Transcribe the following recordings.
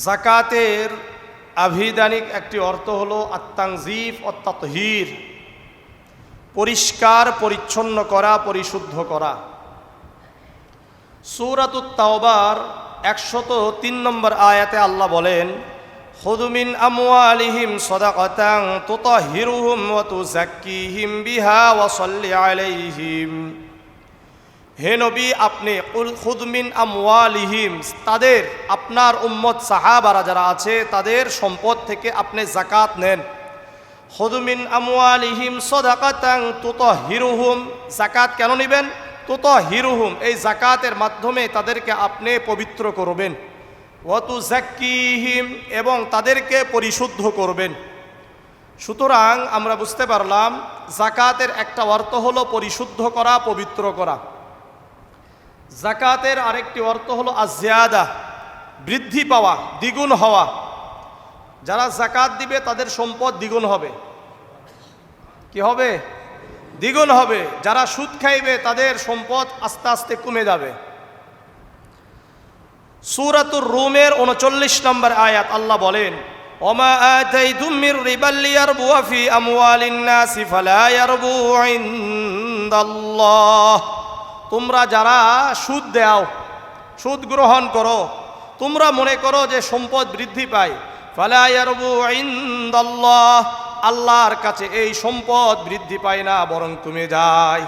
জাকাতের আভিধানিক একটি অর্থ হলো আত-তানজিফ ও তাতহীর, পরিষ্কার পরিচ্ছন্ন করা, পরিশুদ্ধ করা। সূরাতুত তাওবার 103 নম্বর আয়াতে আল্লাহ বলেন, খুযু মিন আমওয়ালিহিম সাদাকাতান তুতাহহিরুহুম ওয়া তুযাক্কিহিম বিহা ওয়া সাল্লি আলাইহিম। হে নবী, আপনি খুদ মিন আমওয়ালিহিম, তাদের আপনার উম্মত সাহাবারা যারা আছে তাদের সম্পদ থেকে আপনি যাকাত নেন। খুদ মিন আমওয়ালিহিম সাদাকাতান তুতাহহিরুহুম, যাকাত কেন নেবেন? তুতাহহিরুহুম, এই যাকাতের মাধ্যমে তাদেরকে আপনি পবিত্র করবেন। ওয়া তুযাক্কিহিম, এবং তাদেরকে পরিশুদ্ধ করবেন। সুতরাং আমরা বুঝতে পারলাম যাকাতের একটা অর্থ হলো পরিশুদ্ধ করা, পবিত্র করা। যাকাতের আরেকটি অর্থ হলো আয-জিয়াদা, বৃদ্ধি পাওয়া, দ্বিগুণ হওয়া। যারা যাকাত দিবে তাদের সম্পদ দ্বিগুণ হবে। কি হবে? দ্বিগুণ হবে। যারা সুদ খাইবে তাদের সম্পদ আস্তে আস্তে কমে যাবে। সূরাতুর রুমের 39 নম্বর আয়াত আল্লাহ বলেন, ওমা আতাইতুম মির রিবাল লিয়ারবু ফি আমওয়ালিন নাসি ফালা ইয়ারবু ইনদাল্লাহ। তোমরা যারা সুদ দাও, সুদ গ্রহণ করো, তোমরা মনে করো যে সম্পদ বৃদ্ধি পায়। ফালা ইয়ারবু ইনদাল্লাহ, আল্লাহর কাছে এই সম্পদ বৃদ্ধি পায় না, বরং কমে যায়।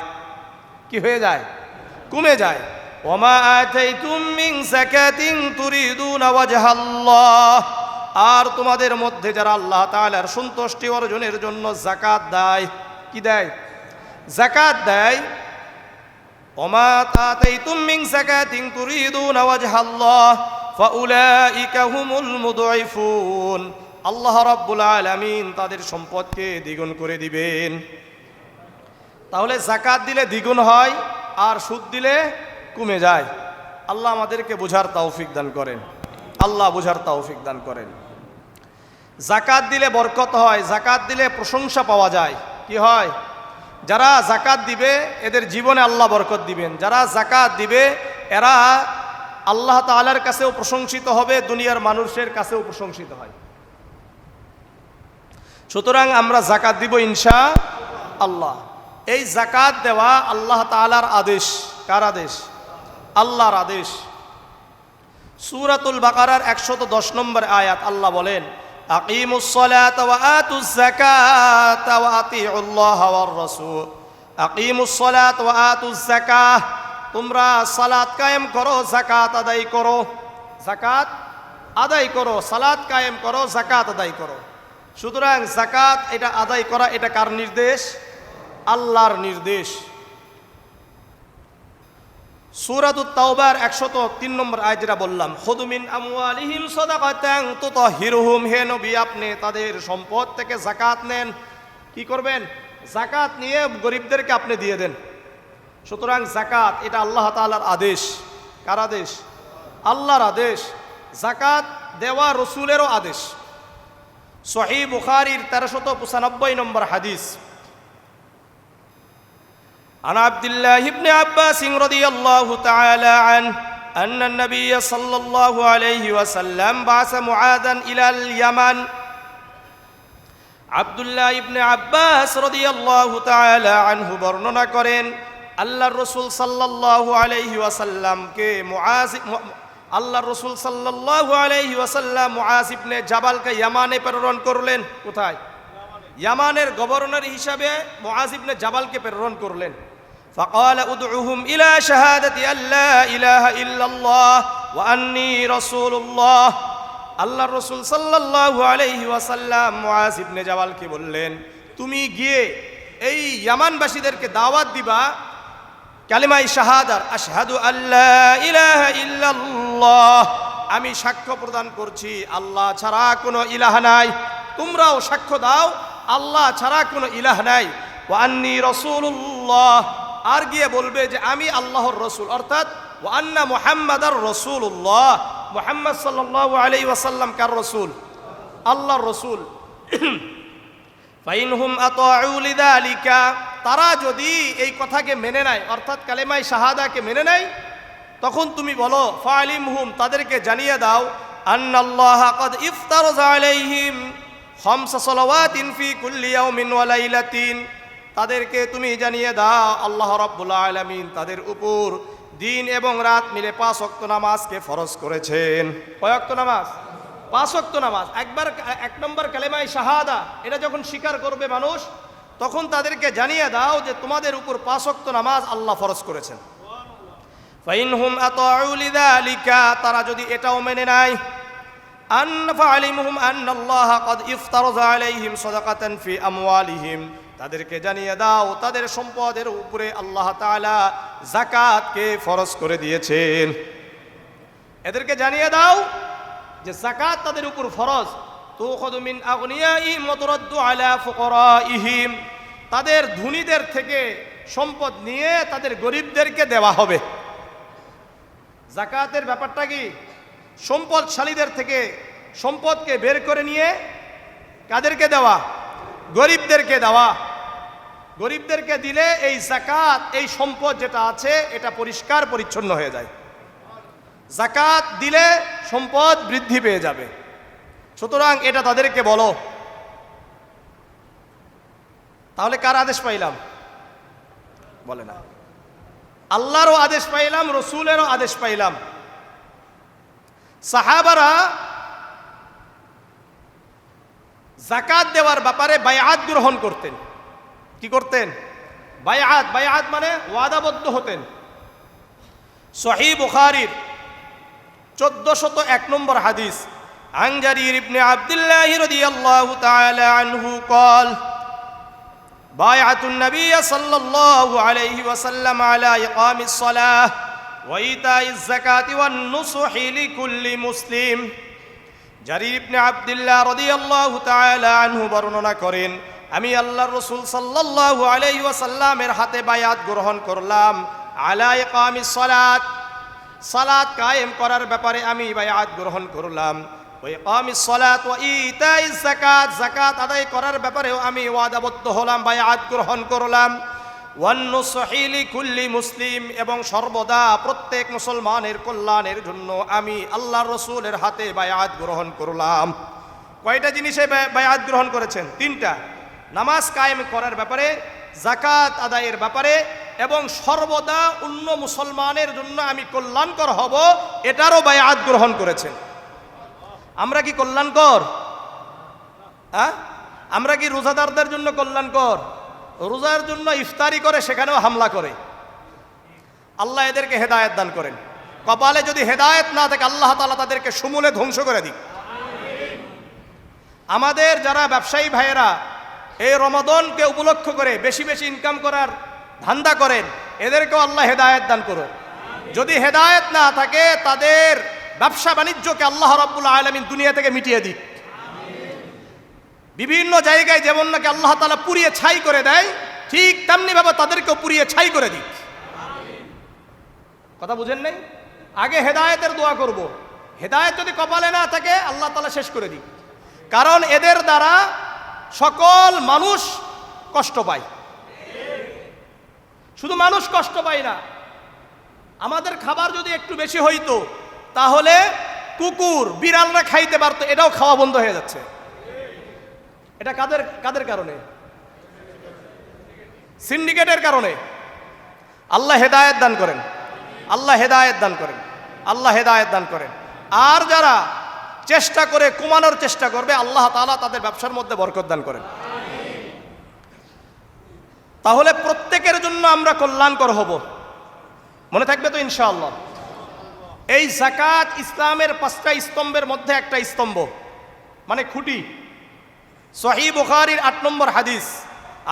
কি হয়ে যায়? কমে যায়। ওমা আতাইতুম মিন যাকাতিন তুরিদুনা ওয়াজহাল্লাহ, আর তোমাদের মধ্যে যারা আল্লাহ তাআলার সন্তুষ্টি অর্জনের জন্য যাকাত দেয়, কি দেয়? যাকাত দেয়। ওমা আতাইতুম মিন যাকাতিন তুরিদুনা ওয়াজহাল্লাহ ফাউলাইকা হুমুল মুদঈফুন, আল্লাহ রাব্বুল আলামিন তাদের সম্পদকে দ্বিগুণ করে দিবেন। তাহলে যাকাত দিলে দ্বিগুণ হয়, আর সুদ দিলে কমে যায়। আল্লাহ আমাদেরকে বুঝার তৌফিক দান করেন। আল্লাহ বুঝার তৌফিক দান করেন। যাকাত দিলে বরকত হয়, যাকাত দিলে প্রশংসা পাওয়া যায়। কি হয়? যারা যাকাত দিবে এদের জীবনে আল্লাহ বরকত দিবেন। যারা যাকাত দিবে এরা আল্লাহ তাআলার কাছেও প্রশংসিত হবে, দুনিয়ার মানুষের কাছেও প্রশংসিত হয়। সুতরাং আমরা যাকাত দিব ইনশাআল্লাহ। এই যাকাত দেওয়া আল্লাহ তাআলার আদেশ। কার আদেশ? আল্লাহর আদেশ। সূরাতুল বাকারার 110 নম্বর আয়াত আল্লাহ বলেন, আকিমুস সালাতা ওয়া আতুজ যাকাতা ওয়া আতিউল্লাহ ওয়ার রাসূল। আকিমুস সালাতা ওয়া আতুজ যাকাহ, তোমরা সালাত কায়েম করো, যাকাত আদায় করো। যাকাত আদায় করো, সালাত কায়েম করো, যাকাত আদায় করো। সুতরাং যাকাত এটা আদায় করা, এটা কার নির্দেশ? আল্লাহর নির্দেশ। সূরাতুত তাওবার 103 নম্বর আয়াত যেটা বললাম, খুযু মিন আমওয়ালিহিম সাদাকাতান তুতাহহিরুহুম, হে নবী আপনি তাদের সম্পদ থেকে যাকাত নেন। কি করবেন? যাকাত নিয়ে গরিবদেরকে আপনি দিয়ে দেন। সুতরাং যাকাত এটা আল্লাহ তাআলার আদেশ। কার আদেশ? আল্লাহর আদেশ। যাকাত দেওয়া রাসূলেরও আদেশ। সহিহ বুখারীর 1395 নম্বর হাদিস, عن عبد الله بن عباس رضي الله تعالى عنه أن النبي صلى الله عليه وسلم بعث معاذا إلى اليمن। আব্দুল্লাহ ইবনে আব্বাস রাদিয়াল্লাহু তাআলা আনহু বর্ণনা করেন, আল্লাহর রাসূল সাল্লাল্লাহু আলাইহি ওয়াসাল্লামকে আল্লাহর রাসূল সাল্লাল্লাহু আলাইহি ওয়াসাল্লাম মুআজ ইবনে জাবালকে ইয়ামানে প্রেরণ করলেন। কোথায়? ইয়ামানের গভর্নর হিসাবে মুআজ ইবনে জাবালকে প্রেরণ করলেন। ফাকাল উদউহুম ইলা শাহাদাতি আল্লা ইলাহা ইল্লাল্লাহ ওয়া আন্নী রাসূলুল্লাহ। আল্লাহর রাসূল সাল্লাল্লাহু আলাইহি ওয়াসাল্লাম মুআজ ইবনে জাবালকে বললেন, তুমি গিয়ে এই ইয়ামানবাসীদেরকে দাওয়াত দিবা কালিমায়ে শাহাদাত, আশহাদু আল্লা ইলাহা ইল্লাল্লাহ, আমি সাক্ষ্য প্রদান করছি আল্লাহ ছাড়া কোনো ইলাহ নাই। তোমরাও সাক্ষ্য দাও আল্লাহ ছাড়া কোনো ইলাহ নাই। ওয়া আন্নী রাসূলুল্লাহ, আর গিয়ে বলবে যে আমি আল্লাহর রাসূল, অর্থাৎ ওয়া আন্না মুহাম্মাদার রাসূলুল্লাহ, মুহাম্মদ সাল্লাল্লাহু আলাইহি ওয়াসাল্লাম কার রাসূল? আল্লাহর রাসূল। ফাইনহুম আতাউ লিযালিকা, তারা যদি এই কথাকে মেনে নেয়, অর্থাৎ কালেমায়ে শাহাদাকে মেনে নেয়, তখন তুমি বলো ফালিমহুম, তাদেরকে জানিয়ে দাও আন্নাল্লাহা ক্বাদ ইফতারাযা আলাইহিম খামসা সালাওয়াতিন ফি কুল্লি ইয়াউমিন ওয়া লাইলাতিন, তাদেরকে তুমি জানিয়ে দাও আল্লাহ রাব্বুল আলামিন তাদের উপর দিন এবং রাত মিলে 5 ওয়াক্ত নামাজকে ফরজ করেছেন। কয় ওয়াক্ত নামাজ? 5 ওয়াক্ত নামাজ। একবার 1 নম্বর কালেমায়ে শাহাদা এটা যখন স্বীকার করবে মানুষ, তখন তাদেরকে জানিয়ে দাও যে তোমাদের উপর 5 ওয়াক্ত নামাজ আল্লাহ ফরজ করেছেন। ফাইনহুম আতাউ লিযালিকা, তারা যদি এটাও মেনে নেয়, ফাআলিমহুম আন্নাল্লাহা ক্বাদ ইফতারাযা আলাইহিম সাদাকাতান ফি আমওয়ালিহিম, তাদেরকে জানিয়ে দাও তাদের সম্পদের উপরে আল্লাহ তাআলা যাকাতকে ফরজ করে দিয়েছেন। এদেরকে জানিয়ে দাও যে যাকাত তাদের উপর ফরজ। তুখাযু মিন আগনিয়াইহিম ওয়া তুরাদ্দু আলা ফুকারাইহিম, তাদের ধনীদের থেকে সম্পদ নিয়ে তাদের গরিবদেরকে দেওয়া হবে। যাকাতের ব্যাপারটা কি? সম্পদশালীদের থেকে সম্পদকে বের করে নিয়ে কাদেরকে দেওয়া? গরিবদেরকে দেওয়া। গরিবদেরকে দিলে এই যাকাত, এই সম্পদ যেটা আছে এটা পরিষ্কার পরিচ্ছন্ন হয়ে যায়। যাকাত দিলে সম্পদ বৃদ্ধি পেয়ে যাবে। সুতরাং এটা তাদেরকে বলো। তাহলে কার আদেশ পাইলাম? বলে না, আল্লাহরও আদেশ পাইলাম, রসুলেরও আদেশ পাইলাম। সাহাবারা যাকাত দেওয়ার ব্যাপারে বায়আত গ্রহণ করতেন। কি করতেন? বায়আত। বায়আত মানে ওয়াদাবদ্ধ হতেন। সহিহ বুখারীর 1401 নম্বর হাদিস, আন জারীর ইবনে আব্দুল্লাহ রাদিয়াল্লাহু তাআলা আনহু قال بايعة النبي صلى الله عليه وسلم على إقام الصلاة وإيتاء الزكاة والنصح لكل مسلم। জারীর ইবনে আব্দুল্লাহ রাদিয়াল্লাহু তাআলা আনহু বর্ণনা করেন, আমি আল্লাহর রাসূল সাল্লাল্লাহু আলাইহি ওয়াসাল্লামের হাতে বায়াত গ্রহণ করলাম আলা ইকামিস সালাত, সালাত কায়েম করার ব্যাপারে আমি বায়াত গ্রহণ করলাম। ওয়া ইকামিস সালাত ওয়া ইতাইজ যাকাত, যাকাত আদায় করার ব্যাপারেও আমি ওয়াদাবদ্ধ হলাম, বায়াত গ্রহণ করলাম। ওয়ান নুসহি লিকুল্লি মুসলিম, এবং সর্বদা প্রত্যেক মুসলমানের কল্যাণের জন্য আমি আল্লাহর রাসূলের হাতে বায়াত গ্রহণ করলাম। কয়টা জিনিসে বায়াত গ্রহণ করেছেন? 3টা। নামাজ কায়েম করার ব্যাপারে, যাকাত আদায়ের ব্যাপারে, এবং সর্বদা অন্য মুসলমানের জন্য আমি কল্যাণকর হব, এটারও বায়াত গ্রহণ করেছেন। আমরা কি কল্যাণকর? আমরা কি রোজাদারদের জন্য কল্যাণকর? রোজার জন্য ইফতারি করে সেখানেও হামলা করে। আল্লাহ এদেরকে হেদায়েত দান করেন। কপালে যদি হেদায়েত না থাকে আল্লাহ তাআলা তাদেরকে সমূলে ধ্বংস করে দিক। আমাদের যারা ব্যবসায়ী ভাইয়েরা এই রমাদানকে উপলক্ষ করে বেশি বেশি ইনকাম করার ধান্দা করেন, এদেরকেও আল্লাহ হেদায়েত দান করুন। যদি হেদায়েত না থাকে তাদের ব্যবসা বাণিজ্যকে আল্লাহ রাব্বুল আলামিন দুনিয়া থেকে মিটিয়ে দিক। বিভিন্ন জায়গায় যেমন নাকি আল্লাহ তাআলা পুড়িয়ে ছাই করে দেয়, ঠিক তেমনি ভাবে তাদেরকেও পুড়িয়ে ছাই করে দিক। কথা বুঝেন নাই? আগে হেদায়েতের দোয়া করব। হেদায়েত যদি কপালে না থাকে আল্লাহ তাআলা শেষ করে দিক। কারণ এদের দ্বারা সকল মানুষ কষ্ট পায়। শুধু মানুষ কষ্ট পায় না, আমাদের খাবার যদি একটু বেশি হইতো তাহলে কুকুর বিড়ালরা খাইতে পারতো, এটাও খাওয়া বন্ধ হয়ে যাচ্ছে। এটা কাদের কারণে? সিন্ডিকেটের কারণে। আল্লাহ হেদায়েত দান করেন, আল্লাহ হেদায়েত দান করেন, আল্লাহ হেদায়েত দান করেন। আর যারা চেষ্টা করে কমানোর চেষ্টা করবে আল্লাহ তাআলা তাদের ব্যবসার মধ্যে বরকত দান করেন। তাহলে প্রত্যেকের জন্য আমরা কল্যাণকর হব। মনে থাকবে তো ইনশাআল্লাহ? এই যাকাত ইসলামের 5টা স্তম্ভের মধ্যে একটা স্তম্ভ, মানে খুঁটি। সহিহ বুখারীর 8 নম্বর হাদিস,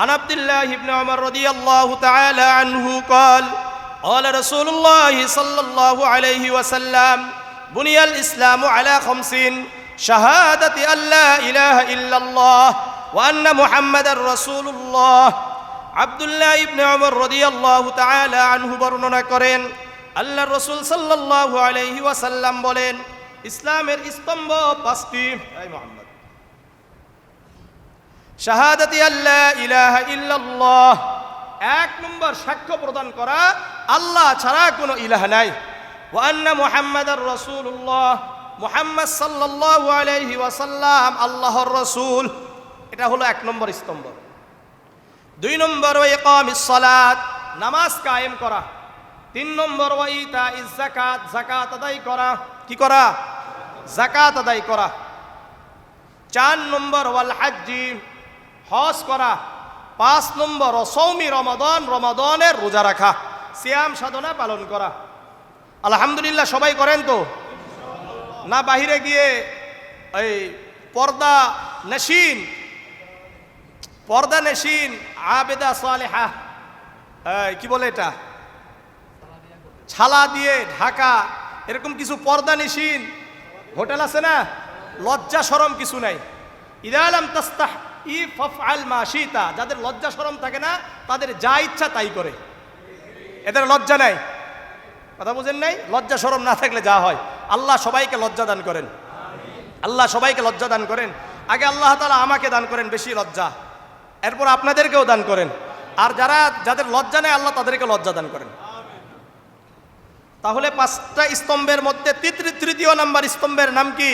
আন আব্দুল্লাহ ইবনে উমর রাদিয়াল্লাহু তাআলা আনহু قال قال رسول الله صلى الله عليه وسلم بني الإسلام على 5: شهادة أن لا إله إلا الله وأن محمد رسول الله। আব্দুল্লাহ ইবনে উমর রাদিয়াল্লাহু তাআলা আনহু বর্ণনা করেন, আল্লাহর রাসূল সাল্লাল্লাহু আলাইহি ওয়াসাল্লাম বলেন, ইসলামের স্তম্ভ 5টি। এই মুহাম্মদ, শাহাদাতি আল্লা ইলাহা ইল্লাল্লাহ, 1 নম্বর সাক্ষ্য প্রদান করা আল্লাহ ছাড়া কোনো ইলাহ নাই। ওয়া আন্না মুহাম্মাদার রাসূলুল্লাহ, মুহাম্মদ সাল্লাল্লাহু আলাইহি ওয়াসাল্লাম আল্লাহর রাসূল, এটা হলো 1 নম্বর স্তম্ভ। 2 নম্বর ওয়া ইকামিস সালাত, নামাজ কায়েম করা। 3 নম্বর ওয়া ইতাইজ যাকাত, যাকাত আদায় করা। কি করা? যাকাত আদায় করা। 4 নম্বর ওয়াল হজ্জি, হজ করা। 5 নম্বর সৌমি রমাদান, রমাদানের রোজা রাখা, সিয়াম সাধনা পালন করা। আলহামদুলিল্লাহ সবাই করেন তো না? বাহিরে গিয়ে এই পর্দা নশীন আবেদা সালেহা, কি বলে এটা, ছালা দিয়ে ঢাকা, এরকম কিছু পর্দা নশীন হোটেল আছে না? লজ্জা শরম কিছু নাই। ইদা লাম তাস্তাহি ফাফআল মা শিতা, যাদের লজ্জা শরম থাকে না তাদের যা ইচ্ছা তাই করে, এদের লজ্জা নাই। কথা বুঝেন নাই? লজ্জা শরম না থাকলে যা হয়। আল্লাহ সবাইকে লজ্জা দান করেন, আল্লাহ সবাইকে লজ্জা দান করেন। আগে আল্লাহ তাআলা আমাকে দান করেন বেশি লজ্জা, এরপর আপনাদেরকেও দান করেন। আর যাদের লজ্জা নেই আল্লাহ তাদেরকে লজ্জা দান করেন। তাহলে 5টা স্তম্ভের মধ্যে তৃতীয় নাম্বার স্তম্ভের নাম কি?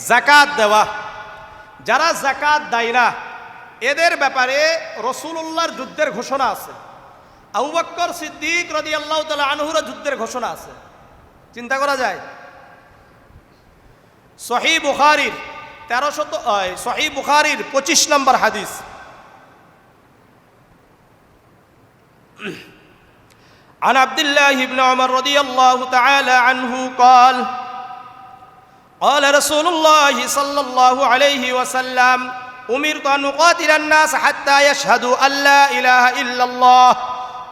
যাকাত দেওয়া। যারা যাকাত দেয় না এদের ব্যাপারে রাসূলুল্লাহর যুদ্ধের ঘোষণা আছে, আবু বকর সিদ্দিক রাদিয়াল্লাহু তাআলা আনহুর যুদ্ধের ঘোষণা আছে। চিন্তা করা যায়? সহিহ বুখারীর 25 নম্বর হাদিস, عن عبد الله بن عمر رضي الله تعالى عنه قال قال رسول الله صلى الله عليه وسلم أمرت أن أقاتل الناس حتى يشهدوا أن لا إله إلا الله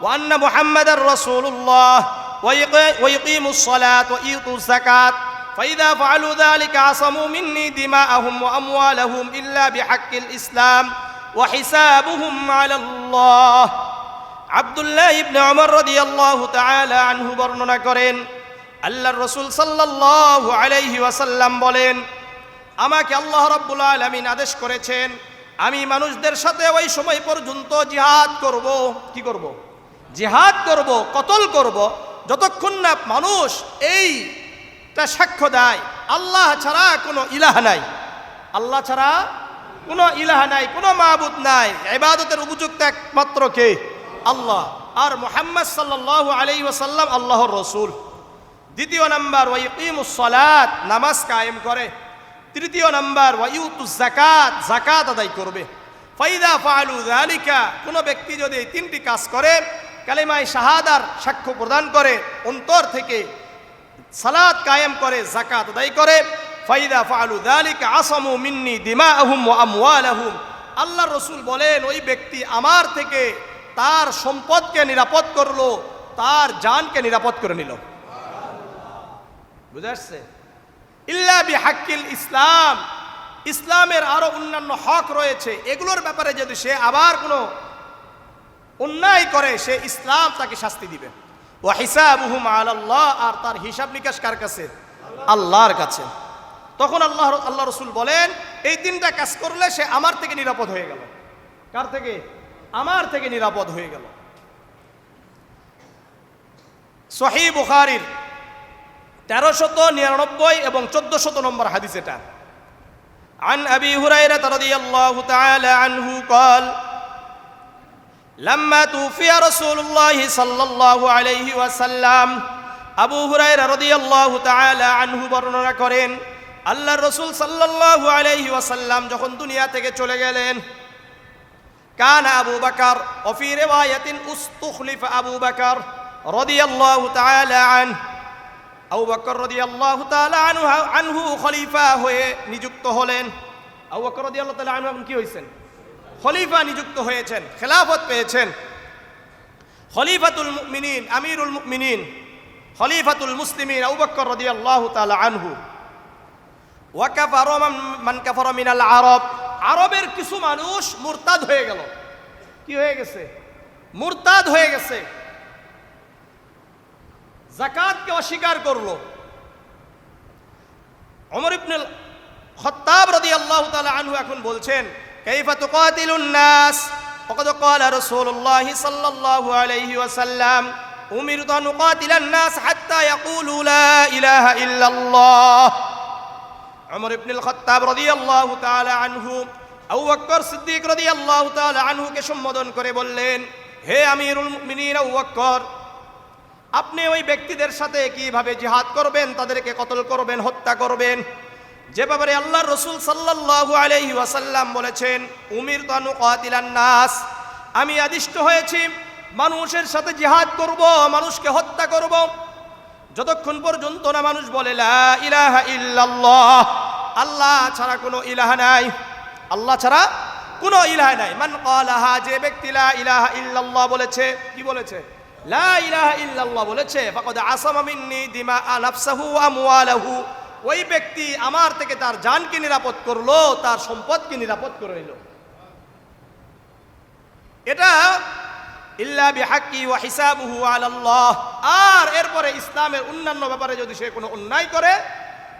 وأن محمدا رسول الله ويقيموا الصلاة ويؤتوا الزكاة فإذا فعلوا ذلك عصموا مني دماءهم وأموالهم إلا بحق الإسلام وحسابهم على الله। আব্দুল্লাহ ইবনে ওমর রাদিয়াল্লাহু তাআলা আনহু বর্ণনা করেন, আল্লাহর রাসূল সাল্লাল্লাহু আলাইহি ওয়াসাল্লাম বলেন, আমাকে আল্লাহ রাব্বুল আলামিন আদেশ করেছেন আমি মানুষদের সাথে ওই সময় পর্যন্ত জিহাদ করব। কি করব? জিহাদ করব, কতল করব, যতক্ষণ না মানুষ এইটা সাক্ষ্য দেয় আল্লাহ ছাড়া কোনো ইলাহ নাই, আল্লাহ ছাড়া কোনো ইলাহ নাই, কোনো মাবুদ নাই, ইবাদতের উপযুক্ত একমাত্র কে? আল্লাহ। আর মুহাম্মদ সাল্লাল্লাহু আলাইহি ওয়াসাল্লাম আল্লাহর রাসূল। 2 নাম্বার ওয়া ইকিমুস সালাত, নামাজ কায়েম করে। 3 নাম্বার ওয়া ইউতুজ যাকাত, যাকাত আদায় করবে। ফাইদা ফাআলু যালিকা, কোন ব্যক্তি যদি এই 3টি কাজ করে, কালিমায়ে শাহাদার সাক্ষ্য প্রদান করে, অন্তর থেকে সালাত কায়েম করে, যাকাত আদায় করে, ফাইদা ফাআলু যালিকা আসামু মিন্নি দিমাআহুম ওয়া আমওয়ালাহুম, আল্লাহর রাসূল বলেন ওই ব্যক্তি আমার থেকে তার সম্পদকে নিরাপদ করলো, তার জানকে নিরাপদ করে নিল। বুঝা আসছে? ইল্লা বিহাক্কিল ইসলাম, ইসলামের আরো অন্যান্য হক রয়েছে, এগুলোর ব্যাপারে যদি সে আবার কোনো অন্যায় করে সে ইসলাম তাকে শাস্তি দিবে। ওয়া হিসাবুহুম আলাল্লাহ, আর তার হিসাব নিকাশ কার কাছে? আল্লাহর কাছে। তখন আল্লাহ রাসূল বলেন এই 3টা কাজ করলে সে আমার থেকে নিরাপদ হয়ে গেল। কার থেকে? আমার থেকে নিরাপদ হয়ে গেল। সহিহ বুখারীর 1399 এবং 1400 নম্বর হাদিস এটা। عن أبي هريرة رضي الله تعالى عنه قال لما توفي رسول الله صلى الله عليه وسلم, আবু হুরায়রা রাদিয়াল্লাহু তাআলা আনহু বর্ণনা করেন আল্লাহর রাসূল সাল্লাল্লাহু আলাইহি ওয়াসাল্লাম যখন দুনিয়া থেকে চলে গেলেন, কান আবু বকর ওয়া ফি রিওয়ায়াতিন উস্তুখলিফা আবু বকর রাদিয়াল্লাহু তাআলা আনহু, আবু বকর রাদিয়াল্লাহু তাআলা আনহু খলিফা হয়ে নিযুক্ত হলেন। আবু বকর রাদিয়াল্লাহু তাআলা আনহু কি হয়েছেন? খলিফা নিযুক্ত হয়েছেন, খেলাফত পেয়েছেন। খলিফাতুল মুমিনিন, আমিরুল মুমিনিন, খলিফাতুল মুসলিমিন আবু বকর রাদিয়াল্লাহু তাআলা আনহু। ওয়া কাফারা মান কাফারা মিনাল আরব, আরবের কিছু মানুষ মুরতাদ হয়ে গেল। কি হয়ে গেছে? মুরতাদ হয়ে গেছে, যাকাতকে অস্বীকার করলো। ওমর ইবনে খাত্তাব রাদিয়াল্লাহু তাআলা আনহু এখন বলছেন কাইফা তুকাতিলুন নাস ওয়াকাদ ক্বালা রাসূলুল্লাহ সাল্লাল্লাহু আলাইহি ওয়াসাল্লাম উমিরতু আন উকাতিলান নাস হাত্তা ইয়াকুলু লা ইলাহা ইল্লাল্লাহ। ওমর ইবনুল খাত্তাব রাদিয়াল্লাহু তাআলা আনহু আবু বকর সিদ্দিক রাদিয়াল্লাহু তাআলা আনহুকে সম্বোধন করে বললেন, হে আমিরুল মুমিনিন আবু বকর, আপনি ওই ব্যক্তিদের সাথে কিভাবে জিহাদ করবেন, তাদেরকে কতল করবেন, হত্যা করবেন, যে ব্যাপারে আল্লাহর রাসূল সাল্লাল্লাহু আলাইহি ওয়াসাল্লাম বলেছেন, উমিরতু আন উকাতিলান নাস, আমি আদিষ্ট হয়েছি মানুষের সাথে জিহাদ করব, মানুষকে হত্যা করব, যতক্ষণ পর্যন্ত না মানুষ বলে লা ইলাহা ইল্লাল্লাহ, আল্লাহ ছাড়া কোনো ইলাহা নাই, আল্লাহ ছাড়া কোনো ইলাহা নাই। মান ক্বালাহা, যে ব্যক্তি লা ইলাহা ইল্লাল্লাহ বলেছে, কি বলেছে? লা ইলাহা ইল্লাল্লাহ বলেছে, ফাকাদ আসামা মিন্নি দিমাআ নাফসাহু ওয়া আমওয়ালাহু, ওই ব্যক্তি আমার থেকে তার জানকে নিরাপদ করলো, তার সম্পদকে নিরাপদ করে নিল। এটা ইল্লা বিহাক্কি ওয়া হিসাবুহু আলাল্লাহ। আর এরপরে ইসলামের অন্যান্য ব্যাপারে যদি সে কোনো অন্যায় করে,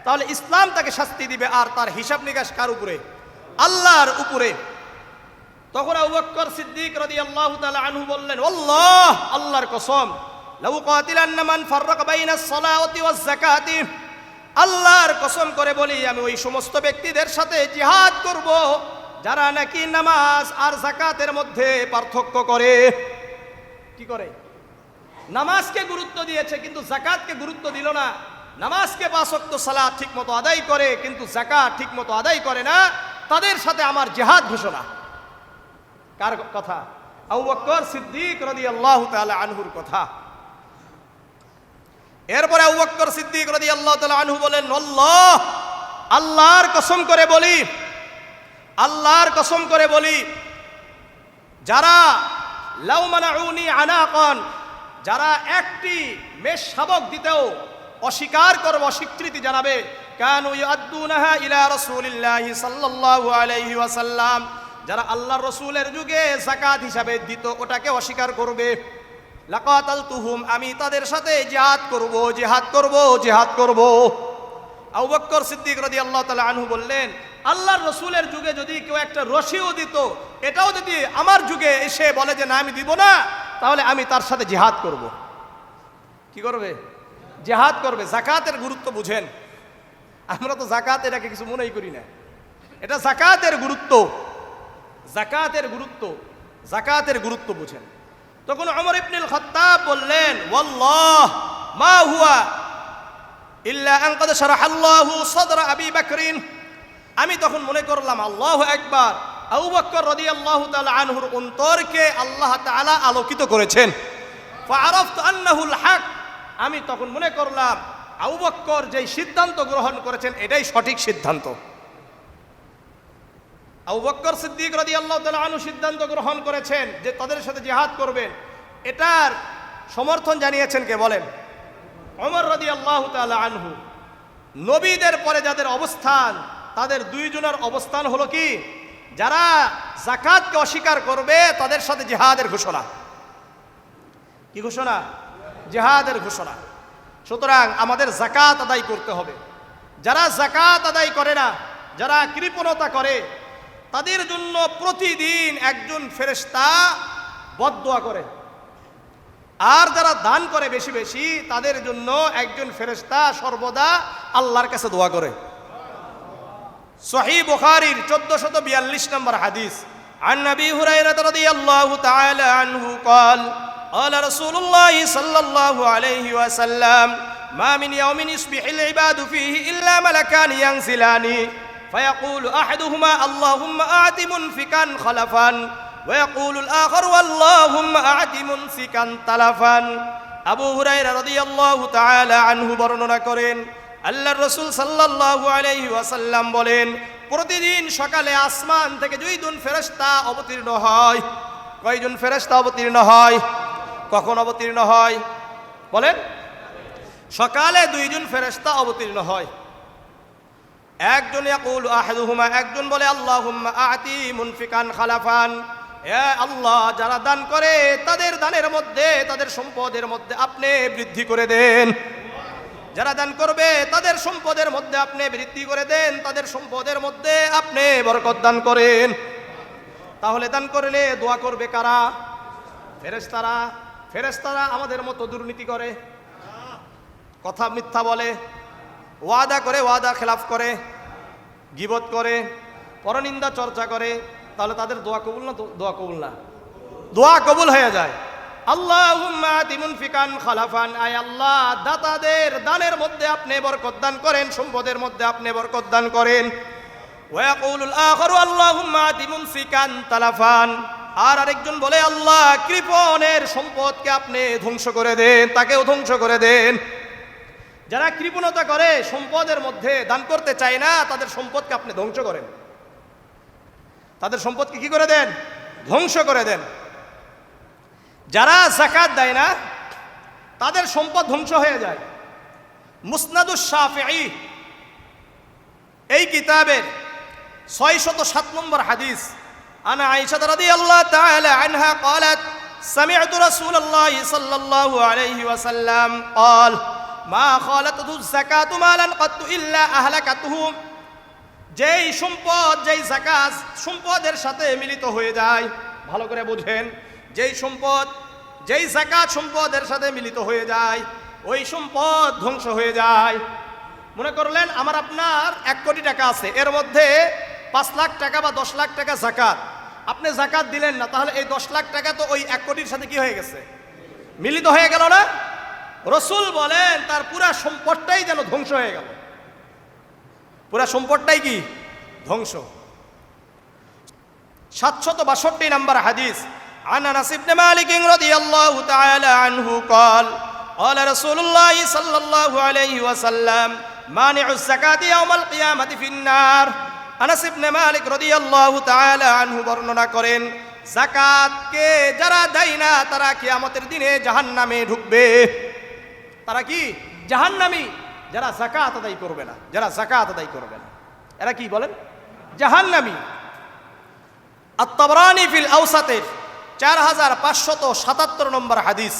তাহলে ইসলাম তাকে শাস্তি দিবে, আর তার হিসাব নিকাশ কার উপরে? আল্লাহর উপরে। তখন আবু বকর সিদ্দিক রাদিয়াল্লাহু তাআলা আনহু বললেন, আল্লাহ, আল্লাহর কসম, লাউ কাতিলান্না মান ফাররাকা বাইনাস সালাওয়াতি ওয়াজ যাকাতি, আল্লাহর কসম করে বলি, আমি ওই সমস্ত ব্যক্তিদের সাথে জিহাদ করব যারা নাকি নামাজ আর যাকাতের মধ্যে পার্থক্য করে। কি করে? নামাজকে গুরুত্ব দিয়েছে কিন্তু যাকাতকে গুরুত্ব দিল না। নামাজকে 5 ওয়াক্ত সালাত ঠিকমতো আদায় করে কিন্তু যাকাত ঠিকমতো আদায় করে না, তাদের সাথে আমার জিহাদ ঘোষণা। কার কথা? আবু বকর সিদ্দিক রাদিয়াল্লাহু তাআলা আনহুর কথা। এরপরে আবু বকর সিদ্দিক রাদিয়াল্লাহু তাআলা আনহু বলেন, আল্লাহ, আল্লাহর কসম করে বলি, আল্লাহর কসম করে বলি, যারা লাউ মানাউনি আনাকান, যারা একটি মেষ শাবক দিতেও অস্বীকার করবে, অস্বীকৃতি জানাবে, কানু ইয়াদুনাহা ইলা রাসূলিল্লাহি সাল্লাল্লাহু আলাইহি ওয়াসাল্লাম, যারা আল্লাহর রাসূলের যুগে যাকাত হিসাবে দিত ওটাকে অস্বীকার করবে, লাকাতালতুহুম, আমি তাদের সাথে জিহাদ করব, জিহাদ করব, জিহাদ করব। আবু বকর সিদ্দিক রাদিয়াল্লাহু তাআলা আনহু বললেন, আল্লাহর রাসূলের যুগে যদি কেউ একটা রশিও দিত, এটাও যদি আমার যুগে এসে বলে যে না আমি দিব না, তাহলে আমি তার সাথে জিহাদ করব। কি করবে? জিহাদ করবে। যাকাতের গুরুত্ব বুঝেন। আমরা তো যাকাত এটাকে কিছু মনেই করি না। এটা যাকাতের গুরুত্ব, যাকাতের গুরুত্ব, যাকাতের গুরুত্ব বুঝেন। তখন ওমর ইবনুল খাত্তাব বললেন, ওয়াল্লাহ মা হুয়া ইল্লা আন ক্বাদ শারাহাল্লাহু সাদরা আবি বকরিন, আমি তখন মনে করলাম আল্লাহু আকবার, আবু বকর রাদিয়াল্লাহু তাআলা আনহুর অন্তরকে আল্লাহ তাআলা আলোকিত করেছেন। ফাআরাফতু আন্নাহুল হক, আমি তখন মনে করলাম আবু বকর যেই সিদ্ধান্ত গ্রহণ করেছেন এটাই সঠিক সিদ্ধান্ত। আবু বকর সিদ্দিক রাদিয়াল্লাহু তাআলা আনহু সিদ্ধান্ত গ্রহণ করেছেন যে তাদের সাথে জিহাদ করবেন, এটার সমর্থন জানিয়েছেন কে বলেন? ওমর রাদিয়াল্লাহু তাআলা আনহু। নবীদের পরে যাদের অবস্থান, তাদের দুইজনের অবস্থান হলো কি? যারা যাকাতকে অস্বীকার করবে তাদের সাথে জিহাদের ঘোষণা। কি ঘোষণা? জিহাদের ঘোষণা। সুতরাং আমাদের যাকাত আদায় করতে হবে। যারা যাকাত আদায় করে না, যারা কৃপণতা করে, তাদের জন্য প্রতিদিন একজন ফেরেশতা বদদুয়া করে। আর যারা দান করে বেশি বেশি, তাদের জন্য একজন ফেরেশতা সর্বদা আল্লাহর কাছে দোয়া করে। সহিহ বুখারীর 1442 নম্বর হাদিস, আন নবী হুরায়রা রাদিয়াল্লাহু তাআলা আনহু قال قال رسول الله صلى الله عليه وسلم ما من يوم يصبح العباد فيه إلا ملكان ينزلان فيقول أحدهما اللهم أعط منفقا خلفا ويقول الآخر اللهم أعط ممسكا تلفا। আবু হুরায়রা রাদিয়াল্লাহু তাআলা আনহু বর্ণনা করেন, আল্লাহর রাসূল সাল্লাল্লাহু আলাইহি ওয়াসাল্লাম বলেন, প্রতিদিন সকালে আসমান থেকে দুইজন ফেরেশতা অবতীর্ণ হয়। কয়জন ফেরেশতা অবতীর্ণ হয়? কখন অবতীর্ণ হয় বলেন? সকালে দুইজন ফেরেশতা অবতীর্ণ হয়। একজন ইয়াকুল আহাদুহুমা, একজন বলে আল্লাহুম্মা আতি মুনফিকান খালাফান, হে আল্লাহ, যারা দান করে তাদের দানের মধ্যে, তাদের সম্পদের মধ্যে আপনি বৃদ্ধি করে দেন। যারা দান করবে তাদের সম্পদের মধ্যে আপনি বৃদ্ধি করে দেন, তাদের সম্পদের মধ্যে আপনি বরকত দান করেন। তাহলে দান করলে দোয়া করবে কারা? ফেরেশতারা। ফেরেশতারা আমাদের মতো দুর্নীতি করে, কথা মিথ্যা বলে, ওয়াদা করে ওয়াদা খেলাফ করে, গীবত করে, পরনিন্দা চর্চা করে, তাহলে তাদের দোয়া কবুল না? দোয়া কবুল না? দোয়া কবুল হয়ে যায়। আল্লাহুম্মা আতি মুনফিকান খালাফান, আয় আল্লাহ দাতাদের দানের মধ্যে আপনি বরকত দান করেন, সম্পদের মধ্যে আপনি বরকত দান করেন। ওয়া ইয়াকুলুল আখারু আল্লাহুম্মা আতি মুমসিকান তালাফান, আর আরেকজন বলে আল্লাহ কৃপণের সম্পদকে আপনি ধ্বংস করে দেন, তাকেও ধ্বংস করে দেন। যারা কৃপণতা করে, সম্পদের মধ্যে দান করতে চায় না, তাদের সম্পদকে আপনি ধ্বংস করেন, তাদের সম্পদকে কি করে দেন? ধ্বংস করে দেন। যারা যাকাত দেয় না, তাদের সম্পদ ধ্বংস হয়ে যায়। মুসনাদুশ শাফিঈ এই কিতাবের 607 নম্বর হাদিস, আনা আয়েশা রাদিয়াল্লাহু তাআলা আনহা قالت سمعت رسول الله صلى الله عليه وسلم قال ما خالته الزكاة مالا قط إلا أهلكته, যেই সম্পদ, যেই যাকাত সম্পদের সাথে মিলিত হয়ে যায়, ভালো করে বুঝেন, যেই সম্পদ, যেই যাকাত সম্পদের সাথে মিলিত হয়ে যায়, ওই সম্পদ ধ্বংস হয়ে যায়। মনে করলেন আমার আপনার 1 কোটি টাকা আছে, এর মধ্যে 5 লাখ টাকা বা 10 লাখ টাকা যাকাত, আপনি যাকাত দিলেন না, তাহলে এই 10 লাখ টাকা তো ওই 1 কোটির সাথে কি হয়ে গেছে? মিলিত হয়ে গেল না? রসুল বলেন তার পুরা সম্পদটাই যেন ধ্বংস হয়ে গেল, পুরা সম্পদটাই কি ধ্বংস। 762 নম্বর হাদিস, عن أنس بن مالك رضي الله تعالى عنه قال قال رسول الله صلى الله عليه وسلم مانع الزكاة يوم القيامة في النار। আনাস ইবনে মালিক রাদিয়াল্লাহু তাআলা আনহু বর্ণনা করেন, যাকাতকে যারা দেয় না তারা কিয়ামতের দিনে জাহান্নামে ঢুকবে। তারা কি? জাহান্নামী। যারা যাকাত আদায় করবে না, যারা যাকাত আদায় করবে না, এরা কি বলেন? জাহান্নামী। আত-তাবরানী ফিল আওসাতের 4577 নম্বর হাদিস,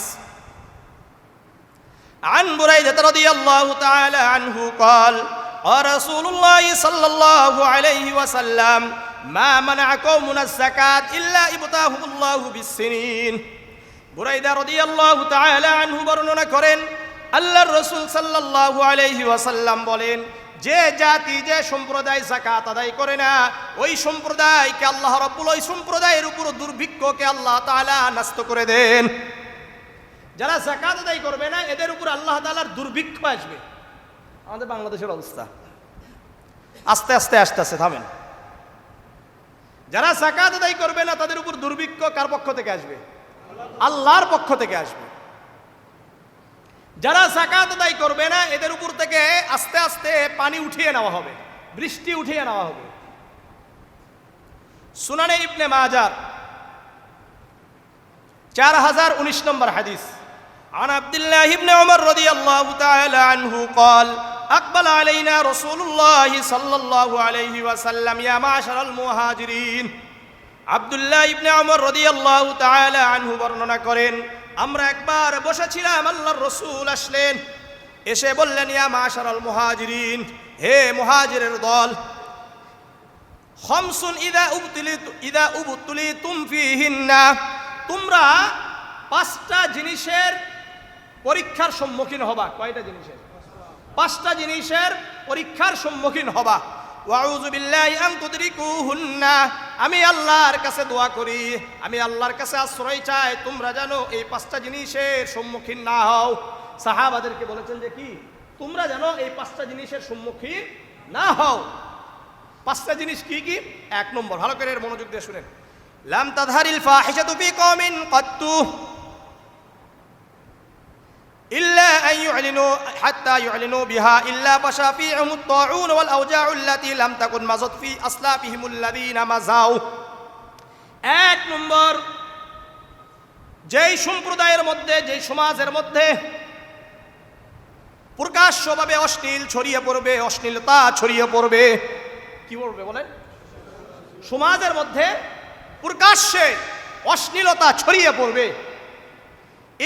عن بريدة رضي الله تعالى عنه قال قال رسول الله صلى الله عليه وسلم ما منع قوم الزكاة إلا ابتاهم الله بالسنين। বুরাইদা রাদিয়াল্লাহু তাআলা আনহু বর্ণনা করেন, আল্লাহর রাসূল সাল্লাল্লাহু আলাইহি ওয়াসাল্লাম বলেন, যে জাতি, যে সম্প্রদায় যাকাত আদায় করে না, ওই সম্প্রদায়কে আল্লাহ রাব্বুল, ওই সম্প্রদায়ের উপর দুর্ভিক্ষকে আল্লাহ তাআলা নষ্ট করে দেন। যারা যাকাত আদায় করবে না, এদের উপর আল্লাহ তাআলার দুর্ভিক্ষ আসবে। আমাদের বাংলাদেশের অবস্থা আস্তে আস্তে আসতেছে, থামেন। যারা যাকাত আদায় করবে না, তাদের উপর দুর্ভিক্ষ কার পক্ষ থেকে আসবে? আল্লাহর পক্ষ থেকে আসবে। যারা যাকাত আদায় করবে না, এদের উপর থেকে আস্তে আস্তে পানি উঠিয়ে নেওয়া হবে, বৃষ্টি উঠিয়ে নেওয়া হবে। সুনানে ইবনে মাজাহ 4019 নম্বর হাদিস, عن عبد الله بن عمر رضي الله تعالى عنه قال أقبل علينا رسول الله صلى الله عليه وسلم يا معشر المهاجرين। আব্দুল্লাহ ইবনে ওমর রাদিয়াল্লাহু তাআলা আনহু বর্ণনা করেন, আমরা একবার বসেছিলাম, আল্লাহর রাসূল আসলেন, এসে বললেন, ইয়া মাশারাল মুহাজিরিন, হে মুহাজিরের দল, খামসুন ইদা উবতুলিতুম ফিহিন্না, তোমরা 5টা জিনিসের পরীক্ষার সম্মুখীন হবা। কয়টা জিনিসের? 5টা জিনিসের পরীক্ষার সম্মুখীন হবা। ওয়াউযু বিল্লাহি আন তুদরিকুহুন্না, আমি আল্লাহর কাছে দোয়া করি, আমি আল্লাহর কাছে আশ্রয় চাই, তোমরা যেন এই 5টা জিনিসের সম্মুখীন না হও। সাহাবাদেরকে বলেছেন যে কি, তোমরা যেন এই 5টা জিনিসের সম্মুখীন না হও। 5টা জিনিস কি কি? 1 নম্বর, ভালো করে মনোযোগ দিয়ে শুনেন, লাম তাযহারিল ফাহিশাতু ফি কওমিন কাত্তু ইল্লা আন ইউ'লিনু হাত্তা ইউ'লিনু বিহা ইল্লা ফাশা ফীহিমুত তাউন ওয়াল আওজাউ আল্লাতী লাম তাকুন মাযাত ফি আসলাফিহিমুল লাযীনা মাযাউ। 1 নম্বর, যেই সম্প্রদায়ের মধ্যে, যেই সমাজের মধ্যে প্রকাশ্যভাবে অশ্লীল ছড়িয়ে পড়বে, অশ্লীলতা ছড়িয়ে পড়বে, কি বলবে বলেন? সমাজের মধ্যে প্রকাশ্যে অশ্লীলতা ছড়িয়ে পড়বে,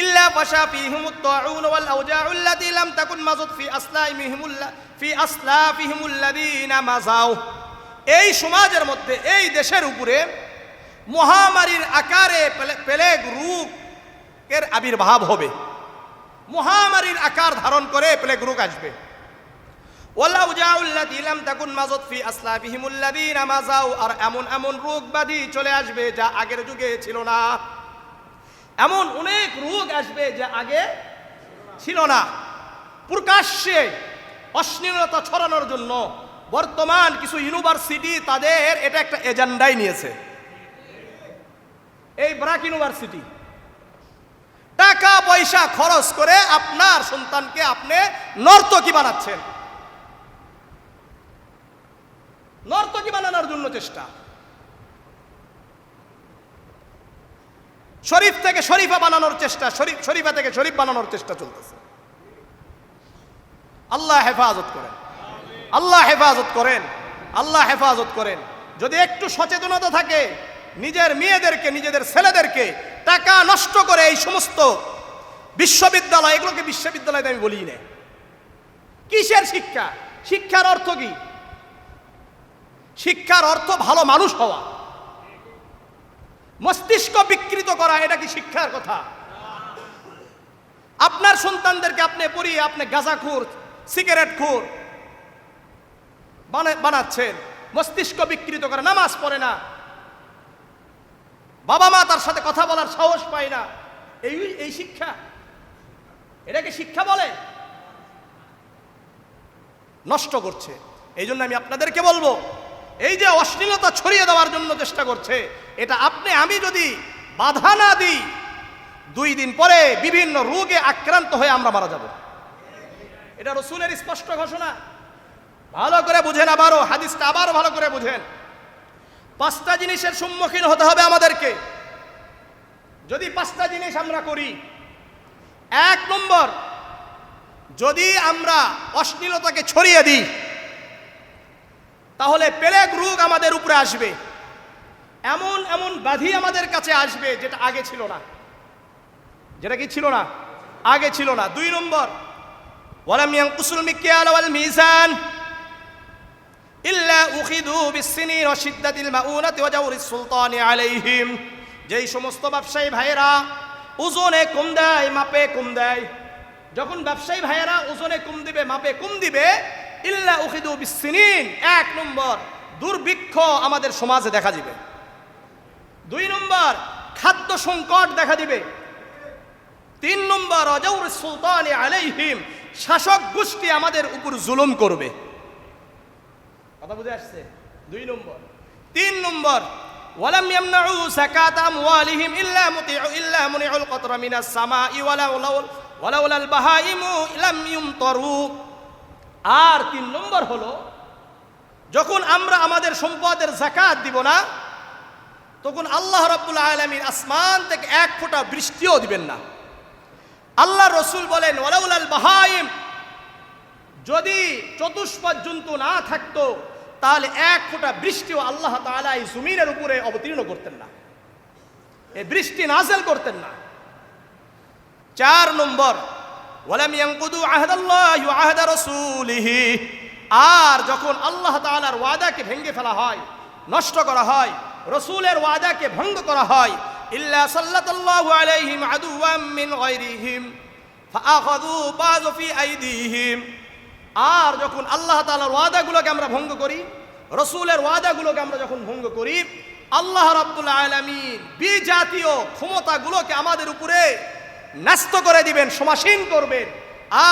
ইল্লা ফাশা ফীহিমুত তাউন ওয়াল আওজাউ আল্লাতী লাম তাকুন মাযাত ফি আসলাফিহিমুল লাযীনা মাযাউ। এই সমাজের মধ্যে, এই দেশের উপরে মহামারীর আকারে প্লেগ রোগের আবির্ভাব হবে, মহামারীর আকার ধারণ করে প্লেগ রোগ আসবে। ওয়ালাউজাউল্লাযী লাম তাকুন মাযাত ফি আসলাফিহিমুল্লাযীনা মাযাউ, আর এমন এমন রোগ ব্যাধি চলে আসবে যা আগের যুগে ছিল না। এমন অনেক রোগ আসবে যা আগে ছিল না। প্রকাশ্যে অশ্লীলতা ছড়ানোর জন্য বর্তমান কিছু ইউনিভার্সিটি তাদের এটা একটা এজেন্ডাই নিয়েছে। এই ব্র্যাক ইউনিভার্সিটি টাকা পয়সা খরচ করে আপনার সন্তানকে আপনি নর্তকী বানাচ্ছেন, নর্তকী বানানোর জন্য চেষ্টা। শরীফ থেকে শরীফা বানানোর চেষ্টা, শরীফা থেকে শরীফ বানানোর চেষ্টা চলতেছে। আল্লাহ হেফাজত করেন, আল্লাহ হেফাজত করেন, আল্লাহ হেফাজত করেন। যদি একটু সচেতনতা থাকে, নিজের মেয়েদেরকে নিজেদের ছেলেদেরকে টাকা নষ্ট করে এই সমস্ত বিশ্ববিদ্যালয়, এগুলোকে বিশ্ববিদ্যালয় আমি বলি না। কিসের শিক্ষা? শিক্ষার অর্থ কি? শিক্ষার অর্থ ভালো মানুষ হওয়া। মস্তিষ্ক বিকৃত করা এটা কি শিক্ষার কথা? আপনার সন্তানদেরকে আপনি পড়িয়ে আপনি গাঁজাখোর, সিগারেটখোর বানাচ্ছেন, মস্তিষ্ক বিকৃত করে, নামাজ পড়ে না, বাবা মা তার সাথে কথা বলার সাহস পায় না। এই শিক্ষা? এটাকে শিক্ষা বলে? নষ্ট করছে। এই জন্য আমি আপনাদেরকে বলবো, এই যে অশ্লীলতা ছড়িয়ে দেওয়ার জন্য চেষ্টা করছে, এটা আপনি আমি যদি বাধা না দিই, 2 দিন পরে বিভিন্ন রোগে আক্রান্ত হয়ে আমরা মারা যাব। এটা রাসূলের স্পষ্ট ঘোষণা। ভালো করে বুঝেন, আবারও হাদিসটা আবারও ভালো করে বুঝেন। 5টা জিনিসের সম্মুখীন হতে হবে আমাদেরকে। যদি 5টা জিনিস আমরা করি, 1 নম্বর, যদি আমরা অশ্লীলতাকে ছড়িয়ে দিই তাহলে প্লেগ রোগ আমাদের উপরে আসবে, এমন এমন ব্যাধি আমাদের কাছে আসবে যেটা আগে ছিল না। যেটা কি ছিল না? আগে ছিল না। 2 নম্বর, ওয়ালাম ইয়ানকুসুল মিকিয়াল ওয়াল মিজান ইল্লা উখিযু বিসসিনিন ওয়া শিদ্দাতিল মাউনাতি ওয়া জাওরিস সুলতানি আলাইহিম। যেই সমস্ত ব্যবসায়ী ভাইয়েরা ওজনে কম দেয়, মাপে কম দেয়, যখন ব্যবসায়ী ভাইয়েরা ওজনে কম দিবে, মাপে কম দিবে, ইল্লা উখিযু বিসসিনিন, 1 নম্বর, দুর্ভিক্ষ আমাদের সমাজে দেখা দিবে। 2 নম্বর, খাদ্য সংকট দেখা দিবে। 3 নম্বর, ওয়া জাওরিস সুলতানি আলাইহিম, শাসক গোষ্ঠী আমাদের উপর জুলুম করবে। কথা বুঝে আসছে? 2 নম্বর। 3 নম্বর, ওয়ালাম ইয়ামনাউ যাকাত আমওয়ালিহিম ইল্লা মুনিউল কতরা মিনাস সামাই ওয়ালাউলাল বাহাইমু লাম ইউমতারু। আর 3 নম্বর হলো, যখন আমরা আমাদের সম্পদের যাকাত দিব না, তখন আল্লাহ রাব্বুল আলামিন আসমান থেকে 1 ফোঁটা বৃষ্টিও দিবেন না। আল্লাহ রাসূল বলেন, ওয়ালাউলাল বাহাইম, যদি চতুষ্পদ জন্তু না থাকতো তাহলে 1 ফোঁটা বৃষ্টিও আল্লাহ তাআলা এই জমিনের উপরে অবতীর্ণ করতেন না, এই বৃষ্টি নাযিল করতেন না। 4 নম্বর, ওয়ালাম ইয়ানকুদু আহদাল্লাহি ওয়া আহদা রাসূলিহি, আর যখন আল্লাহ তাআলার ওয়াদাকে ভেঙে ফেলা হয়, নষ্ট করা হয়, রাসূলের ওয়াদাকে ভঙ্গ করা হয়, ইল্লা সাল্লাল্লাহু আলাইহিম আদুওয়াম মিন গায়রিহিম ফাআখাযু বাযু ফি আইদিহিম। আর যখন আল্লাহ তাআলার ওয়াদাগুলোকে আমরা ভঙ্গ করি, রাসূলের ওয়াদাগুলোকে আমরা যখন ভঙ্গ করি, আল্লাহ রাব্বুল আলামিন বিজাতীয় ক্ষমতাগুলোকে আমাদের উপরে ন্যস্ত করে দিবেন, সমাসীন করবেন,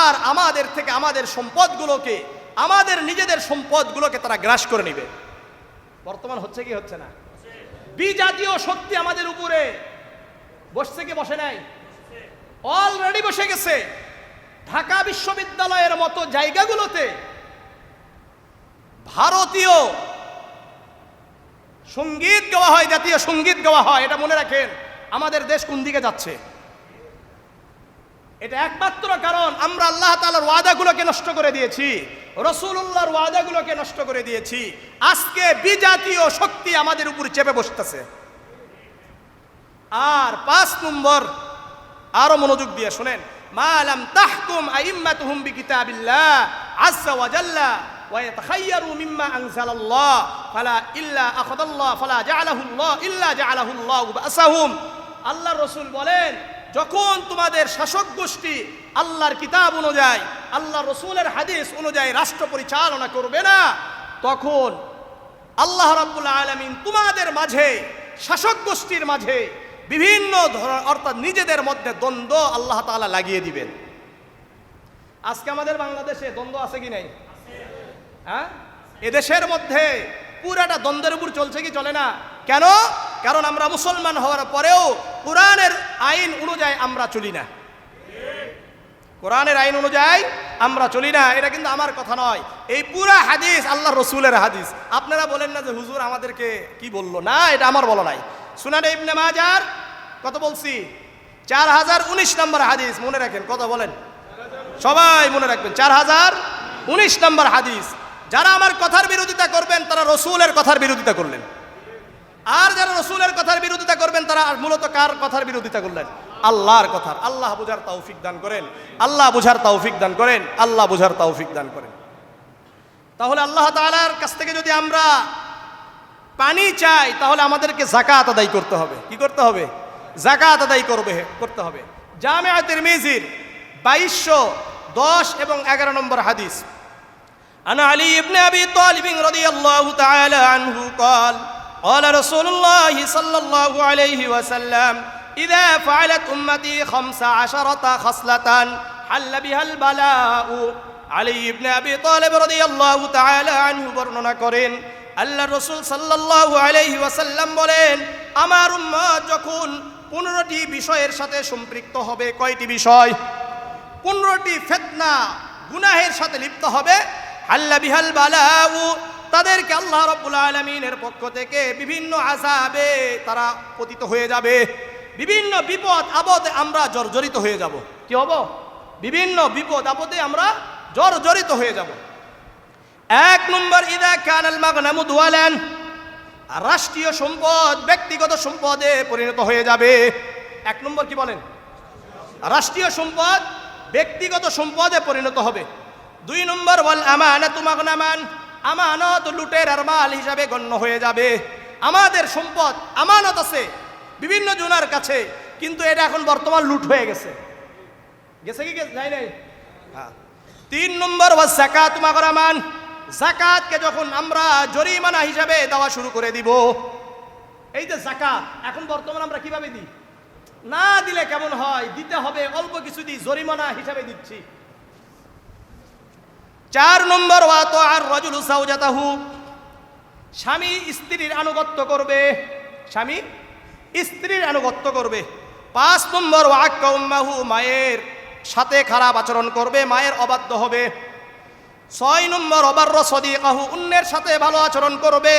আর আমাদের থেকে আমাদের সম্পদগুলোকে, আমাদের নিজেদের সম্পদগুলোকে তারা গ্রাস করে নেবে। বর্তমান হচ্ছে কি হচ্ছে না? বিজাতীয় শক্তি আমাদের উপরে বসছে কি বসে নাই? অলরেডি বসে গেছে। ঢাকা বিশ্ববিদ্যালয়ের মতো জায়গাগুলোতে ভারতীয় সঙ্গীত গাওয়া হয়, জাতীয় সঙ্গীত গাওয়া হয়। এটা মনে রাখেন, আমাদের দেশ কোন দিকে যাচ্ছে। এটা একমাত্র কারণ আমরা আল্লাহ তাআলার ওয়াদাগুলোকে নষ্ট করে দিয়েছি, রাসূলুল্লাহর ওয়াদাগুলোকে নষ্ট করে দিয়েছি। আজকে বিজাতীয় শক্তি আমাদের উপর চেপে বসতেছে। আর 5 নম্বর, আরো মনোযোগ দিয়ে শুনেন, মা লাম তাহকুম আইম্মাতুহুম বিকিতাবিল্লাহ আযজা ওয়া জাল্লা ওয়া ইয়াতাখায়্যারু মিম্মা আনজালাল্লাহ ফালা ইল্লা আখাদাল্লাহ ফালা জাআলাহুল্লাহ ইল্লা জাআলাহুল্লাহু বাসাহুম। আল্লাহর রাসূল বলেন, যখন তোমাদের শাসক গোষ্ঠী আল্লাহর কিতাব অনুযায়ী, আল্লাহ রসুলের হাদিস অনুযায়ী রাষ্ট্র পরিচালনা করবে না, তখন আল্লাহ রাব্বুল আলামিন তোমাদের মাঝে, শাসক গোষ্ঠীর মাঝে বিভিন্ন অর্থাৎ নিজেদের মধ্যে দ্বন্দ্ব আল্লাহ তাআলা লাগিয়ে দিবেন। আজকে আমাদের বাংলাদেশে দ্বন্দ্ব আছে কি নাই? হ্যাঁ, এদেশের মধ্যে পুরাটা দ্বন্দ্বের উপর চলছে কি চলে না? কেন? কারণ আমরা মুসলমান হওয়ার পরেও কোরআনের আইন অনুযায়ী আমরা চলি না। কোরআনের আইন অনুযায়ী আমরা চলি না, এটা কিন্তু আমার কথা নয়, এই পুরা হাদিস আল্লাহ রসুলের হাদিস। আপনারা বলেন না যে হুজুর আমাদেরকে কি বললো, না, এটা আমার বলা নাই। সুনানে ইবনে মাজার কত বলছি? 4019 নম্বর হাদিস, মনে রাখেন। কত বলেন? সবাই মনে রাখবেন, 4019 নম্বর হাদিস। যারা আমার কথার বিরোধিতা করবেন তারা রসুলের কথার বিরোধিতা করলেন, আর যারা রসুলের কথার বিরোধিতা করবেন তারা মূলত কার কথার বিরোধিতা করলেন? আল্লাহর কথার। আল্লাহ বুঝার তৌফিক দান করেন, আল্লাহ বুঝার তৌফিক দান করেন, আল্লাহ বুঝার তৌফিক দান করেন। তাহলে আল্লাহ তাআলার কাছ থেকে যদি আমরা পানি চাই তাহলে আমাদেরকে যাকাত আদায় করতে হবে। কি করতে হবে? যাকাত আদায় করতে হবে। জামিআ তিরমিজির 2210 এবং 11 নম্বর হাদিস, আন আলী ইবনে আবি তালিব রাদিয়াল্লাহু তাআলা আনহু قال قال رسول الله صلى الله عليه وسلم إذا فعلت أمتي 15 خصلة حل بها البلاء। আলী ইবনে আবি তালিব রাদিয়াল্লাহু তাআলা আনহু বর্ণনা করেন, আল্লাহর রাসূল সাল্লাল্লাহু আলাইহি ওয়াসাল্লাম বলেন, আমার উম্মত যখন 15টি বিষয়ের সাথে সম্পৃক্ত হবে। কয়টি বিষয়? 15টি ফিতনা, গুনাহের সাথে লিপ্ত হবে। হাল্লা বিহাল বালাউ, তাদেরকে আল্লাহ রাব্বুল আলামিনের পক্ষ থেকে বিভিন্ন আযাবে তারা পতিত হয়ে যাবে, বিভিন্ন বিপদ আপদে আমরা জর্জরিত হয়ে যাব। কি হব? বিভিন্ন বিপদ আপদে আমরা জর্জরিত হয়ে যাব। 1 নম্বর, ইদা কানাল মাগনামু দুয়ালান, রাষ্ট্রীয় সম্পদ ব্যক্তিগত সম্পদে পরিণত হয়ে যাবে। 1 নম্বর কি বলেন? রাষ্ট্রীয় সম্পদ ব্যক্তিগত সম্পদে পরিণত হবে। 2 নম্বর, ওয়াল আমানাতু মাগনামান, আমানত লুটের আর মাল হিসাবে গণ্য হয়ে যাবে। আমাদের সম্পদ আমানত আছে বিভিন্ন জনের কাছে, কিন্তু এটা এখন বর্তমান লুট হয়ে গেছে। গেছে কি নাই? নাই। হ্যাঁ। 3 নম্বর, ওয়াস যাকাতু মাগরামান, যাকাতকে যখন আমরা জরিমানা হিসাবে দেওয়া শুরু করে দিব। এই যে যাকাত এখন বর্তমান আমরা কিভাবে দিই? না দিলে কেমন হয়? দিতে হবে, অল্প কিছু দিই, জরিমানা হিসাবে দিচ্ছি। 4 নম্বর, ওয়াতো আর রাজুলু যাওজাতাহু, স্বামী স্ত্রীর আনুগত্য করবে, স্বামী স্ত্রীর আনুগত্য করবে। 5 নম্বর, ওয়াক্কা উম্মাহু, মায়ের সাথে খারাপ আচরণ করবে, মায়ের অবাধ্য হবে। 6 নম্বর, ওবাররা সাদিকাহু, অন্যের সাথে ভালো আচরণ করবে।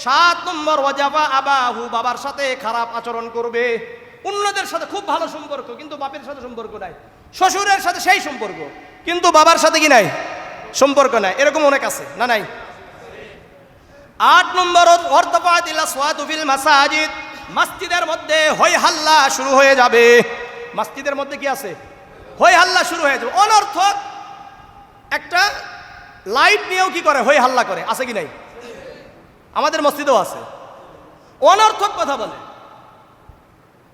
7 নম্বর, ওয়াজাফা আবাহু, বাবার সাথে খারাপ আচরণ করবে। অন্যদের সাথে খুব ভালো সম্পর্ক, কিন্তু বাপের সাথে সম্পর্ক নাই। শ্বশুরের সাথে সেই সম্পর্ক, কিন্তু বাবার সাথে কি নাই? সম্পর্ক নাই। এরকম অনেক আছে না? নাই। 8 নম্বর, ওয়ারতাফাতিল আসওয়াতু ফিল মাসাজিদ, মসজিদের মধ্যে হই হাল্লা শুরু হয়ে যাবে। মসজিদের মধ্যে কি আছে? হই হাল্লা শুরু হয়ে যাবে। অনর্থক একটা লাইট নিয়েও কি করে? হই হাল্লা করে। আছে কি নাই? আমাদের মসজিদেও আছে। অনর্থক কথা বলে,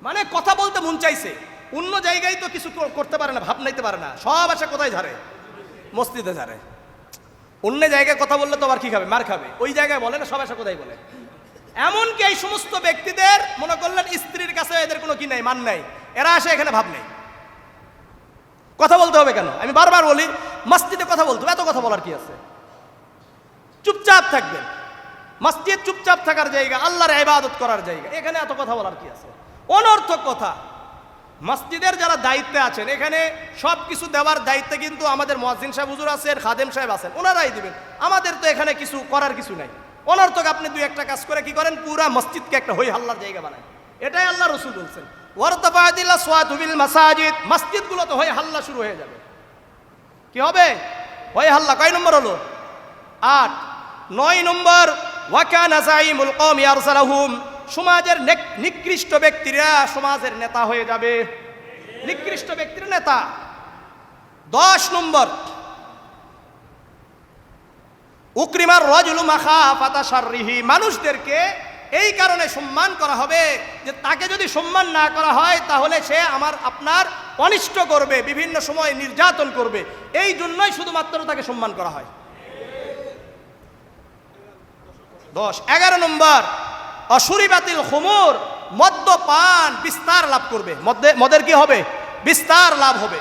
মানে কথা বলতে মন চাইছে, অন্য জায়গায় তো কিছু করতে পারে না, ভাব নাইতে পারে না, সব আসে কোথায় ঝাড়ে? মসজিদে ঝাড়ে। অন্য জায়গায় কথা বললে তো আবার কি খাবে? মার খাবে। ওই জায়গায় বলে না, সব আসে কোথায় বলে। এমনকি এই সমস্ত ব্যক্তিদের মনে করলেন স্ত্রীর কাছে এদের কোনো কি নাই, মান নাই, এরা আসে এখানে ভাব নেই। কথা বলতে হবে কেন? আমি বারবার বলি, মসজিদে কথা বলতে হবে, এত কথা বলার কি আছে? চুপচাপ থাকবেন। মসজিদ চুপচাপ থাকার জায়গা, আল্লাহর ইবাদত করার জায়গা, এখানে এত কথা বলার কি আছে? অনর্থক কথা। মসজিদের যারা দায়িত্বে আছেন, এখানে সব কিছু দেওয়ার দায়িত্বে কিন্তু আমাদের মুয়াজ্জিন সাহেব হুজুর আছেন, খাদেম সাহেব আছেন, ওনারাই দিবেন। আমাদের তো এখানে কিছু করার কিছু নাই। অনর্থক আপনি 2-1টা কাজ করে কি করেন? পুরা মসজিদকে একটা হই হাল্লার জায়গা বানায়। এটাই আল্লাহ রাসূল বলছেন, ওয়ারতাফাতিল আসওয়াতু ফিল মাসাজিদ, মসজিদগুলো তো হই হাল্লা শুরু হয়ে যাবে। কি হবে? হই হাল্লা। কয় নম্বর হলো? 8। 9 নম্বর, ওয়া কানা যাইমুল কওমি আরসালাহুম, সমাজের নিকৃষ্ট ব্যক্তিরা সমাজের নেতা হয়ে যাবে। নিকৃষ্ট ব্যক্তির নেতা। 10 নম্বর, উকরিমার রাজুলু মাখাফাতা শাররিহি, মানুষদেরকে এই কারণে সম্মান করা হবে যে তাকে যদি সম্মান না করা হয় তাহলে সে আপনার অনিষ্ট করবে, বিভিন্ন সময় নির্যাতন করবে। এই জন্যই শুধুমাত্র তাকে সম্মান করা হয়। 11 নম্বর, অশুরিবাতিল খুমুর, মদ্যপান বিস্তার লাভ করবে, মদের কি হবে? বিস্তার লাভ হবে।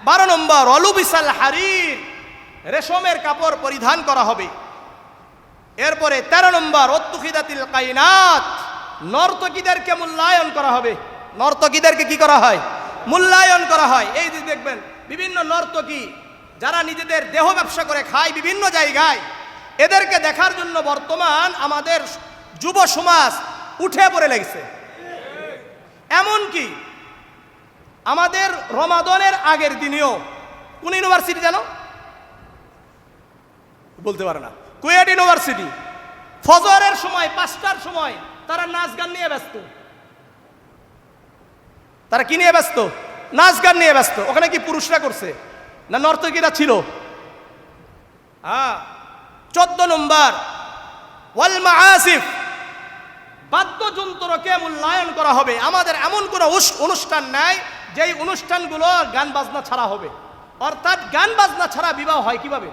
12 নম্বর, অলুবিসাল হারির, রেশমের কাপড় পরিধান করা হবে। এরপরে 13 নম্বর, অত্তুখিদাতিল কাইনাত, নর্তকীদেরকে মূল্যায়ন করা হবে। নর্তকীদেরকে কি করা হয়? মূল্যায়ন করা হয়। এই যে দেখবেন বিভিন্ন নর্তকী যারা নিজেদের দেহ ব্যবসা করে খায় বিভিন্ন জায়গায়, এদেরকে দেখার জন্য বর্তমান আমাদের যুব সমাজ উঠে পড়ে লেগেছে। এমনকি আমাদের রমাদানের আগের দিনেও কোন ইউনিভার্সিটি জানো? বলতে পারে না। কুয়েট ইউনিভার্সিটি ফজরের সময় 5টার সময় তারা নাচ গান নিয়ে ব্যস্ত। তারা কি নিয়ে ব্যস্ত? নাচ গান নিয়ে ব্যস্ত। ওখানে কি পুরুষরা করছে না নর্তকীরা ছিল? 14 নম্বর, ওয়াল মাআসিফ, বাদ্যযন্ত্রকে মূল্যায়ন করা হবে। আমাদের এমন কোনো অনুষ্ঠান নাই যেই অনুষ্ঠানগুলো গান বাজনা ছাড়া হবে। অর্থাৎ গান বাজনা ছাড়া বিবাহ হয় কিভাবে?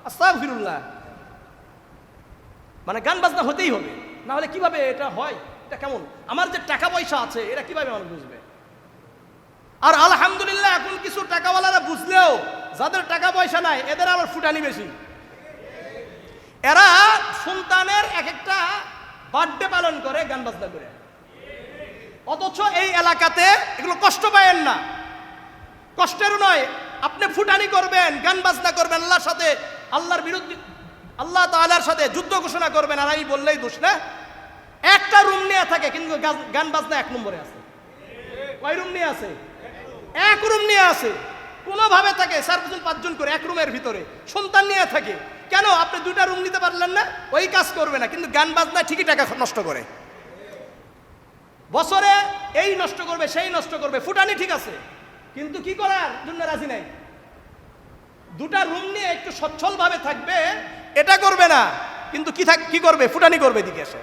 আস্তাগফিরুল্লাহ। মানে গান বাজনা হতেই হবে, না হলে কিভাবে এটা হয়? এটা কেমন? আমার যে টাকা পয়সা আছে এটা কিভাবে মানুষ বুঝবে? আর আলহামদুলিল্লাহ এখন কিছু টাকাওয়ালারা বুঝলেও যাদের টাকা পয়সা নাই এদের আবার ফুটানি বেশি। এরা সন্তানের এক একটা বার্থডে পালন করে গান বাজনা করে, অথচ এই এলাকাতে এগুলো কষ্ট পায়েন না। কষ্টেরও নয়, আপনি ফুটানি করবেন, গান বাজনা করবেন, আল্লাহর সাথে, আল্লাহর বিরুদ্ধে, আল্লাহ তাআলার সাথে যুদ্ধ ঘোষণা করবেন, আর এই বললেই দোষ না? একটা রুম নিয়ে থাকে কিন্তু গান বাজনা 1 নম্বরে আছে। কয় রুম নিয়ে আছে? 1 রুম নিয়ে আছে। কোনোভাবে থাকে 4 5 জন করে 1 রুমের ভিতরে সন্তান নিয়ে থাকে। কেন? আপনি 2টা রুম নিতে পারলেন না? ওই কাজ করবে না, কিন্তু গান বাজনা ঠিকই টাকা নষ্ট করে। বছরে এই নষ্ট করবে, সেই নষ্ট করবে। ফুটানি ঠিক আছে, কিন্তু কি করার জন্য রাজি নাই। 2টা রুম নিয়ে একটু সচ্ছলভাবে থাকবে, এটা করবে না, কিন্তু কি করবে? ফুটানি করবে। দিকে এসে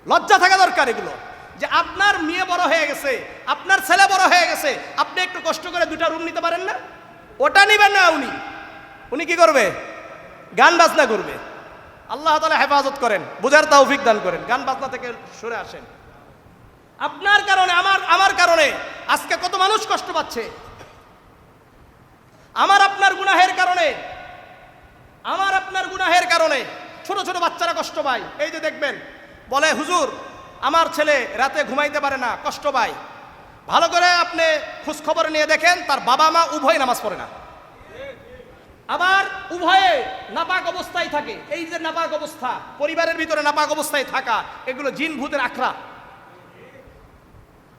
লজ্জা থাকা দরকার এগুলো, যে আপনার মেয়ে বড় হয়ে গেছে, আপনার ছেলে বড় হয়ে গেছে, আপনি একটু কষ্ট করে 2টা রুম নিতে পারেন না? ওটা নিবেন না। উনি কি করবে? গান বাজনা করবে। আল্লাহ তাআলা হেফাজত করেন, বুঝার তৌফিক দান করেন। গান বাজনা থেকে সরে আসেন। আপনার কারণে, আমার কারণে আজকে কত মানুষ কষ্ট পাচ্ছে। আমার আপনার গুনাহের কারণে ছোট ছোট বাচ্চারা কষ্ট পায়। এই যে দেখবেন বলে, হুজুর আমার ছেলে রাতে ঘুমাইতে পারে না, কষ্ট পায়। ভালো করে আপনি খোঁজ খবর নিয়ে দেখেন, তার বাবা মা উভয় নামাজ পড়ে না, আবার উভয়ে নাপাক অবস্থায় থাকে। এই যে নাপাক অবস্থা, পরিবারের ভিতরে নাপাক অবস্থায় থাকা, এগুলো জিন ভূতের আখড়া।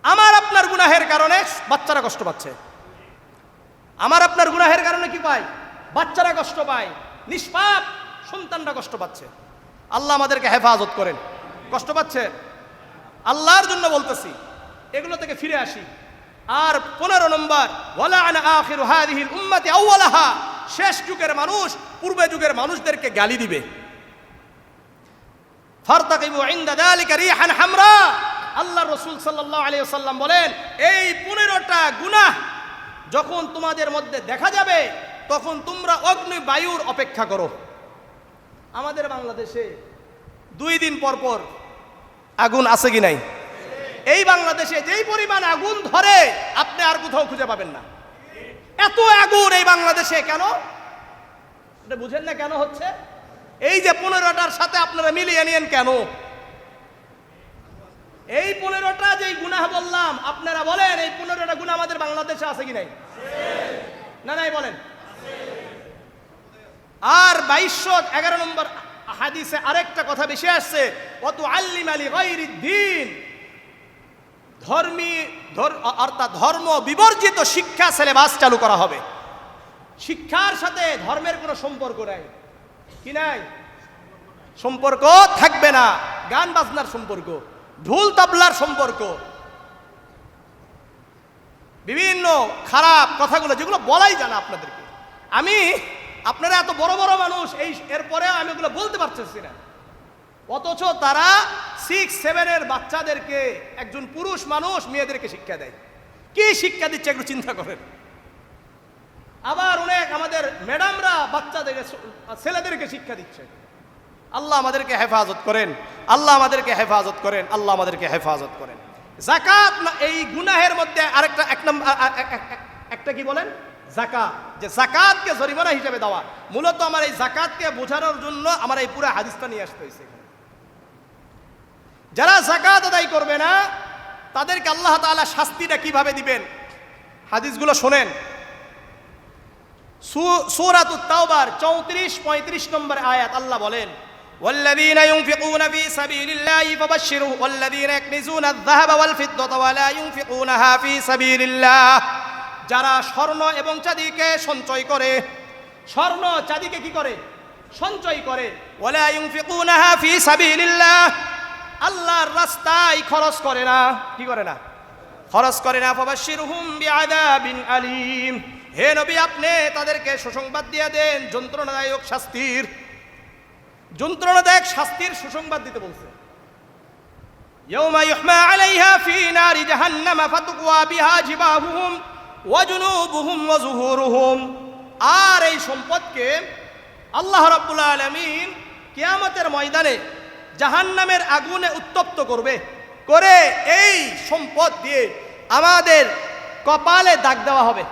আমার আপনার গুনাহের কারণে বাচ্চারা কষ্ট পাচ্ছে। আমার আপনার গুনাহের কারণে কি পায়? বাচ্চারা কষ্ট পায়, নিষ্পাপ সন্তানরা কষ্ট পাচ্ছে। আল্লাহ আমাদেরকে হেফাজত করেন। কষ্ট পাচ্ছে, আল্লাহর জন্য বলতেছি, এগুলো থেকে ফিরে আসি। আর 15 নম্বর, ওয়ালা আনা আখিরু হাদিহিল উম্মতি আউওয়ালাহা, শেষ যুগের মানুষ পূর্বে যুগের মানুষদেরকে গালি দিবে। ফারতাকিবু ইনদা যালিকা রিহান হামরা, আল্লাহ রাসূল সাল্লাল্লাহু আলাইহি ওয়াসাল্লাম বলেন, এই 15টা গুনাহ যখন তোমাদের মধ্যে দেখা যাবে তখন তোমরা অগ্নি বায়ুর অপেক্ষা করো। আমাদের বাংলাদেশে 2 দিন পর পর আগুন আছে কি নাই? এই বাংলাদেশে যেই পরিমাণ আগুন ধরে আপনি আর কোথাও খুঁজে পাবেন না। এত আগুন এই বাংলাদেশে কেন? এটা বুঝেন না কেন হচ্ছে? এই যে 15টার সাথে আপনারা মিলিয়ে নিয়েন কেন? এই 15টা যেই গুনাহ বললাম, আপনারা বলেন এই 15টা গুনাহ আমাদের বাংলাদেশে আছে কি নাই? না নাই বলেন। আর 2211 নম্বর হাদিসে আরেকটা কথা বেশি আসছে, ওয়াতু আল্লিম আলি গায়রিদ দ্বীন, অর্থাৎ ধর্ম বিবর্জিত শিক্ষা সিলেবাস চালু করা হবে। শিক্ষার সাথে ধর্মের কোনো সম্পর্ক নাই। কি নাই? সম্পর্ক থাকবে না। গান বাজনার সম্পর্ক, ঢোল তাবলার সম্পর্ক, বিভিন্ন খারাপ কথাগুলো যেগুলো বলাই জানা আপনাদেরকে। আপনারা এত বড় বড় মানুষ, এরপরে আমি এগুলো বলতে পারতেছি না। অথচ তারা 6-7 বাচ্চাদেরকে, একজন পুরুষ মানুষ মেয়েদেরকে শিক্ষা দেয়। কি শিক্ষা দিচ্ছে একটু চিন্তা করেন। আবার অনেক আমাদের ম্যাডামরা বাচ্চাদের, ছেলেদেরকে শিক্ষা দিচ্ছে। আল্লাহ আমাদেরকে হেফাজত করেন, আল্লাহ আমাদেরকে হেফাজত করেন, আল্লাহ আমাদেরকে হেফাজত করেন। যাকাত না, এই গুনাহের মধ্যে আরেকটা একটা কি বলেন, যাকাত। যে যাকাতকে জরিমানা হিসেবে দেওয়া, মূলত আমার এই যাকাতকে বোঝানোর জন্য আমার এই পুরো হাদিসটা নিয়ে আসতে হয়েছে। যারা যাকাত আদায় করবে না তাদেরকে আল্লাহ তাআলা শাস্তিটা কিভাবে দিবেন, হাদিসগুলো শোনেন। সূরাতুত তাওবার 34-35 নম্বর আয়াত আল্লাহ বলেন, والذين ينفقون في سبيل الله فبشرهم والذين يكنزون الذهب والفضة ولا ينفقونها في سبيل الله। যারা স্বর্ণ এবং চাঁদিকে সঞ্চয় করে, স্বর্ণ চাঁদিকে কি করে, সঞ্চয় করে, ওয়ালা ইউনফিকুনাহা ফি সাবিলিল্লাহ, আল্লাহর রাস্তায় খরচ করে না, কি করে না, খরচ করে না। ফাবাশশিরহুম বিআযাবিন আলীম, হে নবী আপনি তাদেরকে সুসংবাদ দিয়ে দেন যন্ত্রণাদায়ক শাস্তির, যন্ত্রণাদায়ক শাস্তির সুসংবাদ দিতে বলছে। ইয়াউমা ইউহমা আলাইহা ফি নারি জাহান্নাম ফাতুকওয়া বিহা জিবাহুহুম ওয়া জুনুবুহুম ওয়া যুহুরুহুম। আর এই সম্পদকে আল্লাহ রাব্বুল আলামিন কিয়ামতের ময়দানে জাহান্নামের আগুনে উত্তপ্ত করবে, করে এই সম্পদ দিয়ে আমাদের কপালে দাগ দেওয়া হবে।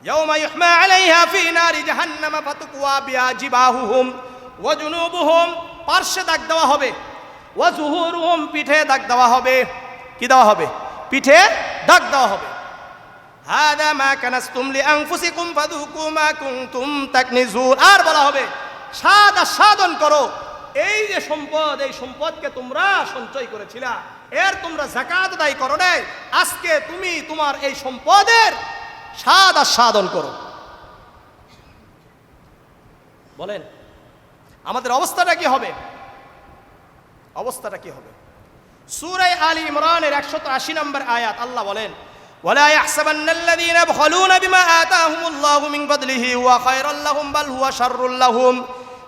ইয়াউমা ইউহমা আলাইহা ফি নারি জাহান্নাম ফাতুকওয়া বিহা জিবাহুহুম ওয়া জুনুবুহুম, পার্শ্বে দাগ দেওয়া হবে, ওয়া যুহুরুহুম, পিঠে দাগ দেওয়া হবে। কি দেওয়া হবে, পিঠে দাগ দেওয়া হবে। হাদা মা কানাসতুম লিআনফুসিকুম ফাযুকু মা কুনতুম তাকনিজুন। আর বলা হবে স্বাদ আস্বাদন করো এই যে সম্পদ, এই সম্পদকে তোমরা সঞ্চয় করেছিলা, এর তোমরা যাকাত আদায় করো নাই, আজকে তুমি তোমার এই সম্পদের স্বাদ আস্বাদন করো। বলেন আমাদের অবস্থাটা কি হবে, অবস্থাটা কি হবে? সূরা আলী ইমরানের 180 নম্বর আয়াত আল্লাহ বলেন, ওয়ালা ইয়াহসাবান্নাল্লাযীনা ইয়াবখালুনা বিমা আতাহুমুল্লাহু মিন ফাদলিহি ওয়া খায়রাল লাহুম বাল হুয়া শাররুল লাহুম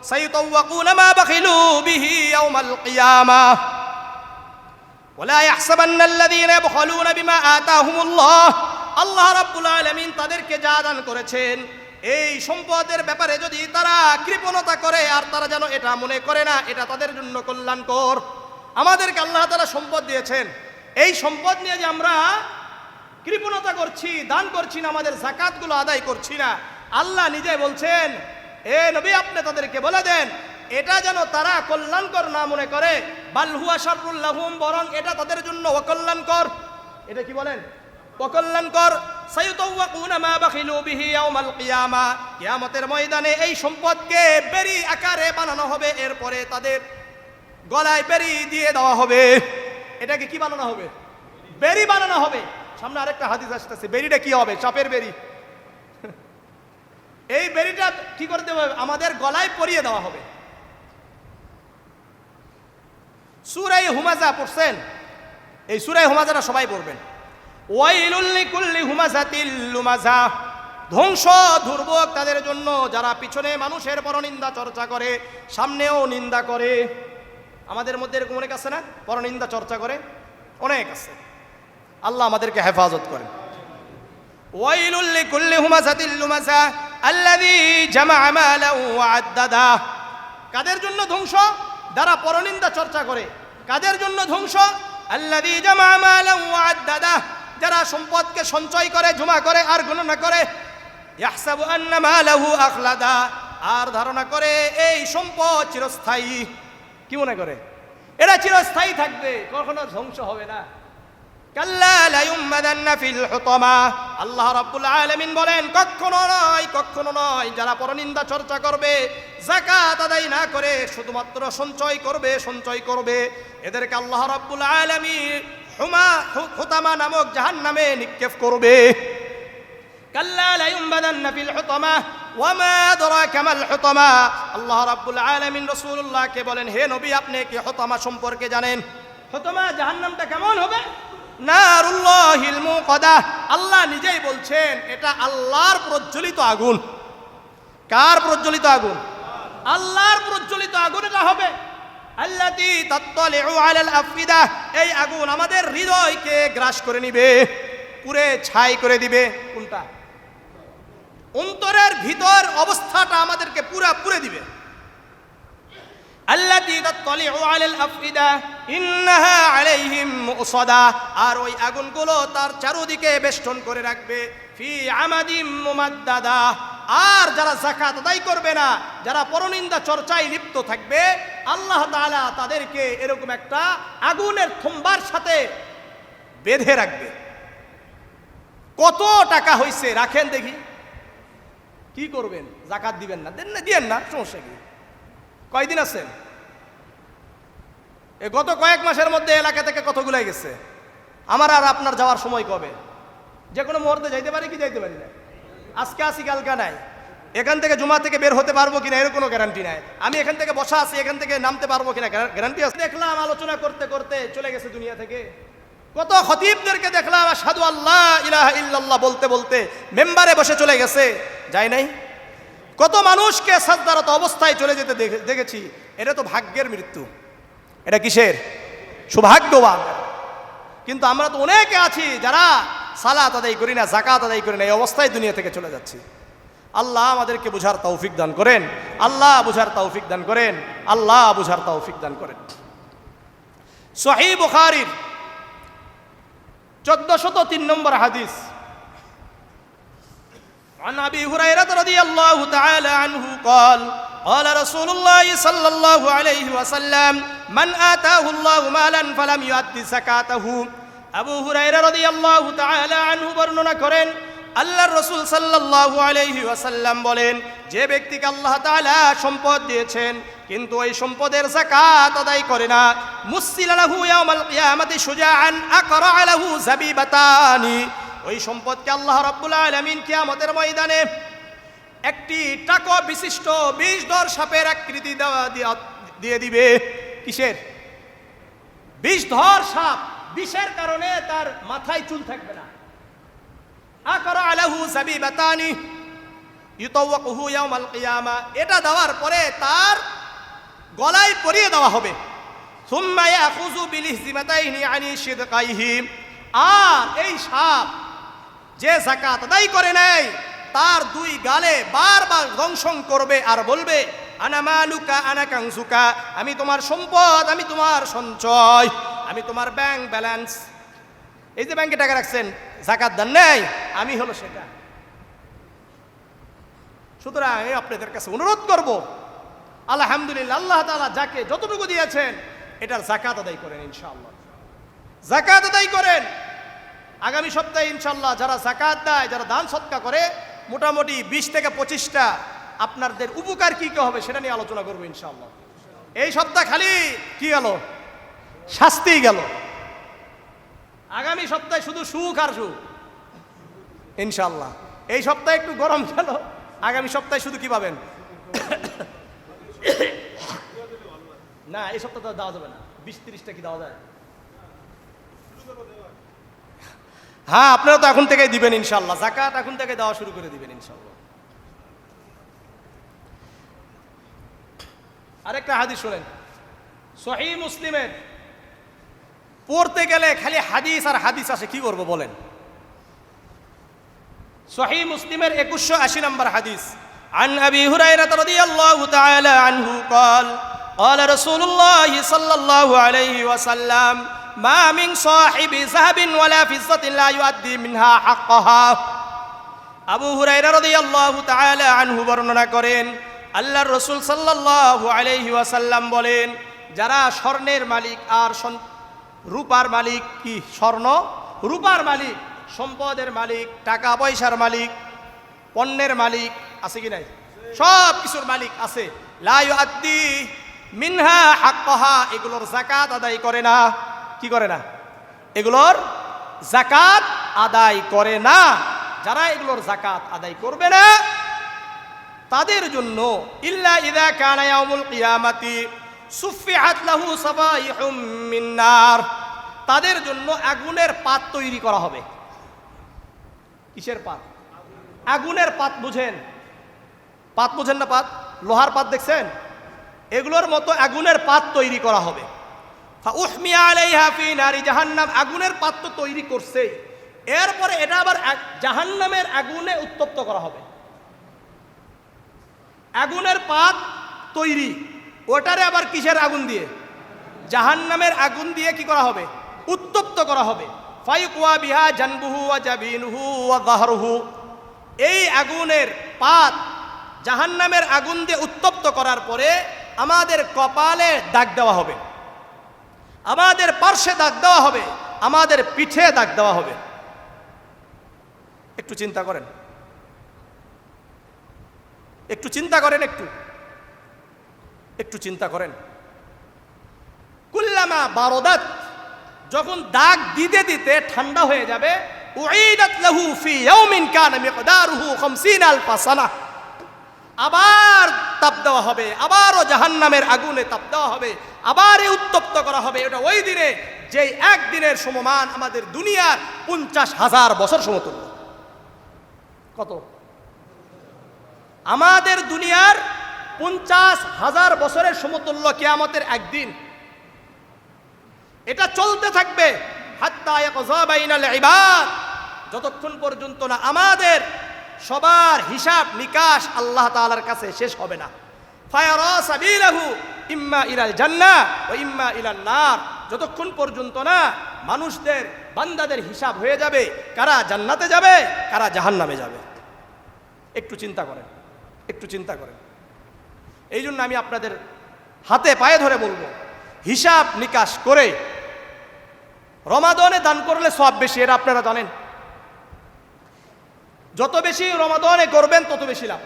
সাইয়ুতাওয়াকুনা মা বাখিলু বিহি ইয়াওমাল কিয়ামাহ। ওয়ালা ইয়াহসাবান্নাল্লাযীনা ইয়াবখালুনা বিমা আতাহুমুল্লাহ, আল্লাহ রাব্বুল আলামিন তাদেরকে যা দান করেছেন এই সম্পদের ব্যাপারে যদি তারা কৃপণতা করে, আর তারা যেন এটা মনে করে না এটা তাদের জন্য কল্যাণকর। আমাদেরকে আল্লাহ তাআলা সম্পদ দিয়েছেন, এই সম্পদ নিয়ে যে আমরা কৃপণতা করছি, দান করছি না, আমাদের যাকাতগুলো আদায় করছি না, আল্লাহ নিজে বলছেন এ নবী আপনি তাদেরকে বলে দেন এটা যেন তারা কল্যাণকর না মনে করে, বাল হুয়া শাররুল লাহুম, বরং এটা তাদের জন্য অকল্যাণকর। এটা কি বলেন, অকল্যাণকর। সাইয়ুতাওয়াকুনা মা বাখিলু বিহি ইয়াওমাল কিয়ামাহ, কিয়ামতের ময়দানে এই সম্পদকে বেরি আকারে বানানো হবে, এরপরে তাদের গলায় বেরি দিয়ে দেওয়া হবে। এটাকে কি বানানো হবে, বেরি বানানো হবে। সামনে আরেকটা হাদিস আসতেছে, বেরিটা কি হবে, চাপের বেরি। এই বেরিটা কি করে দেওয়া হবে, আমাদের গলায় পরিয়ে দেওয়া হবে। সূরা হুমাযা পড়ছেন, এই সূরা হুমাযাটা সবাই পড়বেন। ওয়াইলুল লিকুল্লি হুমাযাতিল লুমাযা, ধ্বংস দুর্ভোগ তাদের জন্য যারা পিছনে মানুষের পরনিন্দা চর্চা করে, সামনেও নিন্দা করে। আমাদের মধ্যে এরকম অনেক আছে না, পরনিন্দা চর্চা করে, অনেক আছে। আল্লাহ আমাদেরকে হেফাজত করেন। ওয়াইলুল লিকুল্লি হুমাযাতিল লুমাযা আল্লাযী জামাআ মালাহু ওয়া আদ্দাদা। কাদের জন্য ধ্বংস, যারা পরনিন্দা চর্চা করে। কাদের জন্য ধ্বংস, আল্লাযী জামাআ মালাহু ওয়া আদ্দাদা, যারা সম্পদকে সঞ্চয় করে, জমা করে আর গণনা করে। ইয়াহসাবু আন্না মালাহু আখলাদা, আর ধারণা করে এই সম্পদ চিরস্থায়ী। কি মনে করে এটা চিরস্থায়ী থাকবে, কখনো ধ্বংস হবে না। কাল্লা লা ইউমাদান্না ফিল হুতামা, আল্লাহ রাব্বুল আলামিন বলেন কখনো নয়, কখনো নয়। যারা পরনিন্দা চর্চা করবে, যাকাত আদায় না করে শুধুমাত্র সঞ্চয় করবে, সঞ্চয় করবে, এদেরকে আল্লাহ রাব্বুল আলামিন হুতামা নামক জাহান্নামে নিক্ষেপ করবে। কাল্লা লা ইউমাদান্না ফিল হুতামা ওয়া মা আদরাকা মাল হুতামা। আল্লাহ রাব্বুল আলামিন রাসূলুল্লাহকে বলেন হে নবী আপনি কি হুতামা সম্পর্কে জানেন? হুতামা জাহান্নামটা কেমন হবে? নারুল্লাহিল মুকাদা, আল্লাহ নিজেই বলছেন এটা আল্লাহর প্রজ্বলিত আগুন। কার প্রজ্বলিত আগুন? আল্লাহর প্রজ্বলিত আগুন এটা হবে। আল্লাতী তাত্তালিউ আলাল আফইদা, এই আগুন আমাদের হৃদয়কে গ্রাস করে নিবে, পুরে ছাই করে দিবে। কোনটা? অন্তরের ভিতর অবস্থাটা আমাদেরকে পুরা পুরে দিবে। আল্লাতী তাত্তালিউ আলাল আফইদা ইন্নাহা আলাইহিম মুসাদা, আর ওই আগুনগুলো তার চারদিকে বেষ্টন করে রাখবে। ফি আমাদিম মুমাদ্দাদা, আর যারা যাকাত আদায় করবে না, যারা পরনিন্দা চর্চায় লিপ্ত থাকবে, আল্লাহ তাআলা তাদেরকে এরকম একটা আগুনের থম্বার সাথে বেঁধে রাখবে। কত টাকা হইছে রাখেন দেখি। কি করবেন? যাকাত দিবেন না? দেন না, দিয়েন না, সমস্যা কি? কয়দিন আছেন? এই গত কয়েক মাসের মধ্যে এলাকা থেকে কতগুলাই গেছে। আমার আর আপনার যাওয়ার সময় কবে? যে কোনো মুহূর্তে যাইতে পারি কি যাইতে পারি না? আজকে আসি কালকা নাই। এখান থেকে জুমা থেকে বের হতে পারবো কিনা এর কোনো গ্যারান্টি নাই। আমি এখান থেকে বসা আছি, এখান থেকে নামতে পারবো কিনা গ্যারান্টি আছে? দেখলাম আলোচনা করতে করতে চলে গেছে দুনিয়া থেকে। কত খতিবদেরকে দেখলাম আশহাদু আল্লাহ ইলাহা ইল্লাল্লাহ বলতে বলতে মেম্বারে বসে চলে গেছে, যায় নাই? কত মানুষকে সাজদারত অবস্থায় চলে যেতে দেখেছি। এটা তো ভাগ্যের মৃত্যু। এটা কিসের? সৌভাগ্যবান। কিন্তু আমরা তো অনেকে আছি যারা সালাত আদায় করি না, যাকাত আদায় করি না, এই অবস্থায় দুনিয়া থেকে চলে যাচ্ছি। আল্লাহ আমাদেরকে বুঝার তৌফিক দান করেন, আল্লাহ বুঝার তৌফিক দান করেন, আল্লাহ বুঝার তৌফিক দান করেন। সহিহ বুখারীর 1403 নম্বর হাদিস, عن أبي هريرة رضي الله تعالى عنه قال قال رسول الله صلى الله عليه وسلم من آتاه الله مالا فلم يؤد زكاته। আবু হুরায়রা রাদিয়াল্লাহু তাআলা আনহু বর্ণনা করেন, আল্লাহর রাসূল সাল্লাল্লাহু আলাইহি ওয়াসাল্লাম বলেন, যে ব্যক্তিকে আল্লাহ তাআলা সম্পদ দিয়েছেন কিন্তু ওই সম্পদের যাকাত আদায় করে না, মুসিলা লাহু ইয়াউমাল কিয়ামাতি শুজাআন আকরা লাহু যাবিবাতানি, ওই সম্পদকে আল্লাহ রাব্বুল আলামিন কিয়ামতের ময়দানে একটি টাকা বিশিষ্ট 20 ধর সাপের আকৃতি দিয়ে দিবে। কিসের? 20 ধর সাপ। বিষের কারণে তার মাথায় চুল থাকবে না। আকরা আলাহু যাবিবাতানি ইউতাওয়াকুহু ইয়াউমাল কিয়ামা, এটা দেওয়ার পরে তার গলায় পরিয়ে দেওয়া হবে। সুম্মা ইয়াখুযু বিলিহজিমাতাইনি আনি শিদকাইহি, আর এই সাপ যে যাকাত আদায় করে নাই তার দুই গালে বারবার দংশন করবে আর বলবে, আনা মালুকা আনা কানসুকা, আমি তোমার সম্পদ, আমি তোমার সঞ্চয়, আমি তোমার ব্যাংক ব্যালেন্স। এই যে ব্যাংকে টাকা রাখছেন, যাকাত দেন নাই, আমি হলো সেটা। সুতরাং আমি আপনাদের কাছে অনুরোধ করব, আলহামদুলিল্লাহ আল্লাহ তাআলা যাকে যতটুকু দিয়েছেন এটার যাকাত আদায় করেন, ইনশাআল্লাহ যাকাত আদায় করেন। আগামী সপ্তাহে ইনশাআল্লাহ যারা যাকাত দেয়, যারা দান সদকা করে, মোটামুটি 20 থেকে 25টা আপনাদের উপকার কি কি হবে সেটা নিয়ে আলোচনা করবো ইনশাআল্লাহ। এই সপ্তাহ খালি কি গেল? শাস্তি গেল। আগামী সপ্তাহে শুধু সুখ আর সুখ ইনশাআল্লাহ। এই সপ্তাহে একটু গরম গেল, আগামী সপ্তাহে শুধু কি পাবেন? না, এই সপ্তাহে তো দেওয়া যাবে না। 20-30টা কি দেওয়া যায়? হ্যাঁ, আপনারা তো এখন থেকেই দিবেন ইনশাআল্লাহ, যাকাত এখন থেকে দেওয়া শুরু করে দিবেন ইনশাআল্লাহ। আরেকটা হাদিস শুনেন, সহিহ মুসলিমের। পড়তে গেলে খালি হাদিস আর হাদিস আসে, কি করবো বলেন? সহিহ মুসলিমের 2180 নম্বর হাদিস, عن أبي هريرة رضي الله تعالى عنه قال قال رسول الله صلى الله عليه وسلم ما من صاحب ذهب ولا فضة لا يؤدي منها حقها। আবু হুরায়রা রাদিয়াল্লাহু তাআলা আনহু বর্ণনা করেন, আল্লাহর রাসূল সাল্লাল্লাহু আলাইহি ওয়াসাল্লাম বলেন, যারা স্বর্ণের মালিক আর রূপার মালিক, কি স্বর্ণ রূপার মালিক, সম্পদের মালিক, টাকা পয়সার মালিক, পণ্যের মালিক আছে কি নাই? সব কিছুর মালিক আছে। লা ইউআদ্দি মিনহা হাক্কাহা, এগুলোর যাকাত আদায় করে না। কি করে না? এগুলোর যাকাত আদায় করে না। যারা এগুলোর যাকাত আদায় করবে না তাদের জন্য ইল্লা ইযা কানা ইয়াউমুল কিয়ামাতি সুফিআত লাহু সাবাইহুম মিন নার, তাদের জন্য আগুনের পাত তৈরি করা হবে। কিসের পাত? আগুনের পাত। বুঝেন? পাত বুঝেন না? পাত, লোহার পাত দেখছেন? এগুলোর মতো আগুনের পাত তৈরি করা হবে। ফাউহমিয়া আলাইহা ফি নারি জাহান্নাম, আগুনের পাত তো তৈরি করছে, এরপরে এটা আবার জাহান্নামের আগুনে উত্তপ্ত করা হবে। আগুনের পাত তৈরি, ওটারে আবার কিসের আগুন দিয়ে? জাহান্নামের আগুন দিয়ে কি করা হবে? উত্তপ্ত করা হবে। ফায়ুকওয়া বিহা জানবুহু ওয়া জাবিনুহু ওয়া যাহরুহু, এই আগুনের পাত জাহান্নামের আগুন দিয়ে উত্তপ্ত করার পরে আমাদের কপালে দাগ দেওয়া হবে, আমাদের পার্শ্বে দাগ দেওয়া হবে, আমাদের পিঠে দাগ দেওয়া হবে। একটু চিন্তা করেন, একটু চিন্তা করেন, একটু চিন্তা করেন। কুল্লামা বারদাত, যখন দাগ দিতে দিতে ঠান্ডা হয়ে যাবে, উঈদাত লাহু ফি ইয়াউমিন কানা মিকদারুহু 50000 সানাহ, আবার তাপ দেওয়া হবে, আবারও জাহান্নামের আগুনে তাপ দেওয়া হবে, আবার উত্তপ্ত করা হবে। এটা ওই দিনে যেই একদিনের সমমান আমাদের দুনিয়ার 50,000 বছর সমতুল্য। কত? আমাদের দুনিয়ার 50,000 বছরের সমতুল্য কিয়ামতের একদিন। এটা চলতে থাকবে হাত্তা ইয়াকযা বাইনাল ইবাদ, যতক্ষণ পর্যন্ত না আমাদের সবার হিসাব নিকাশ আল্লাহ তাআলার কাছে শেষ হবে না। ফায়ারা সাবিলাহু ইম্মা ইলাল জান্নাহ ওয়া ইম্মা ইলান নার, যতক্ষণ পর্যন্ত না মানুষদের বান্দাদের হিসাব হয়ে যাবে কারা জান্নাতে যাবে কারা জাহান্নামে যাবে। একটু চিন্তা করেন, একটু চিন্তা করেন। এই জন্য আমি আপনাদের হাতে পায়ে ধরে বলবো, হিসাব নিকাশ করে রমাদানে দান করলে সওয়াব বেশি, এটা আপনারা জানেন। যত বেশি রমাদানে করবেন তত বেশি লাভ।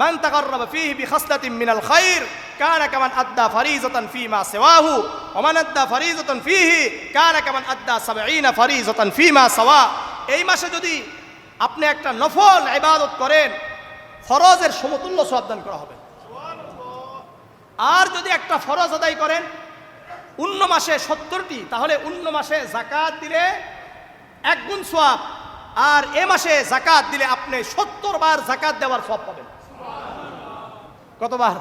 মান তাকাররাবা ফীহি বিখাসলাতিন মিনাল খায়র কানা কামান আদ্দা ফারিজাতান ফীমা সিওয়াহু ওয়া মান আদ্দা ফারিজাতান ফীহি কানা কামান আদ্দা 70 ফারিজাতান ফীমা সাওয়া। এই মাসে যদি আপনি একটা নফল ইবাদত করেন, ফরজের সমতুল্য সওয়াব দান করা হবে। আর যদি একটা ফরজ আদায় করেন অন্য মাসে 70টি, তাহলে অন্য মাসে যাকাত দিলে 1 গুণ সওয়াব, আর এ মাসে যাকাত দিলে আপনি 70 বার যাকাত দেওয়ার সওয়াব পাবেন। কতবার?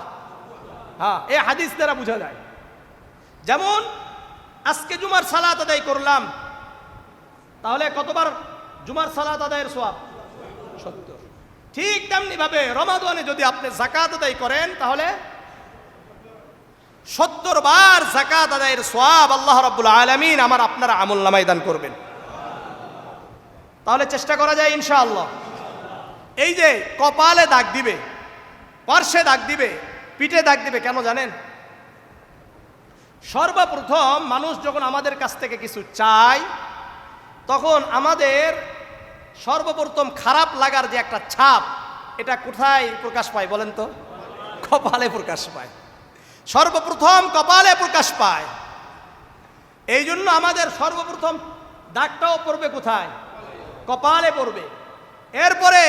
হ্যাঁ, এই হাদিস দ্বারা বোঝা যায়। যেমন আজকে জুমার সালাত আদায় করলাম, তাহলে কতবার জুমার সালাত আদায়ের সওয়াব? 70। ঠিক তেমনি ভাবে রমাদানে যদি আপনি যাকাত আদায় করেন তাহলে 70 বার যাকাত আদায়ের সওয়াব আল্লাহ রাব্বুল আলামিন আমার আপনার আমলনামায় দান করবেন। তাহলে চেষ্টা করা যায় ইনশাআল্লাহ। এই যে কপালে দাগ দিবে, পার্শ্বে দাগ দিবে, পিঠে দাগ দিবে, কেন জানেন? সর্বপ্রথম মানুষ যখন আমাদের কাছ থেকে কিছু চায়, তখন আমাদের সর্বপ্রথম খারাপ লাগার যে একটা ছাপ, এটা কোথায় প্রকাশ পায় বলেন তো? কপালে প্রকাশ পায়। সর্বপ্রথম কপালে প্রকাশ পায়। এই জন্য আমাদের সর্বপ্রথম দাগটাও পড়বে কোথায়? কপালে পড়বে। এরপরে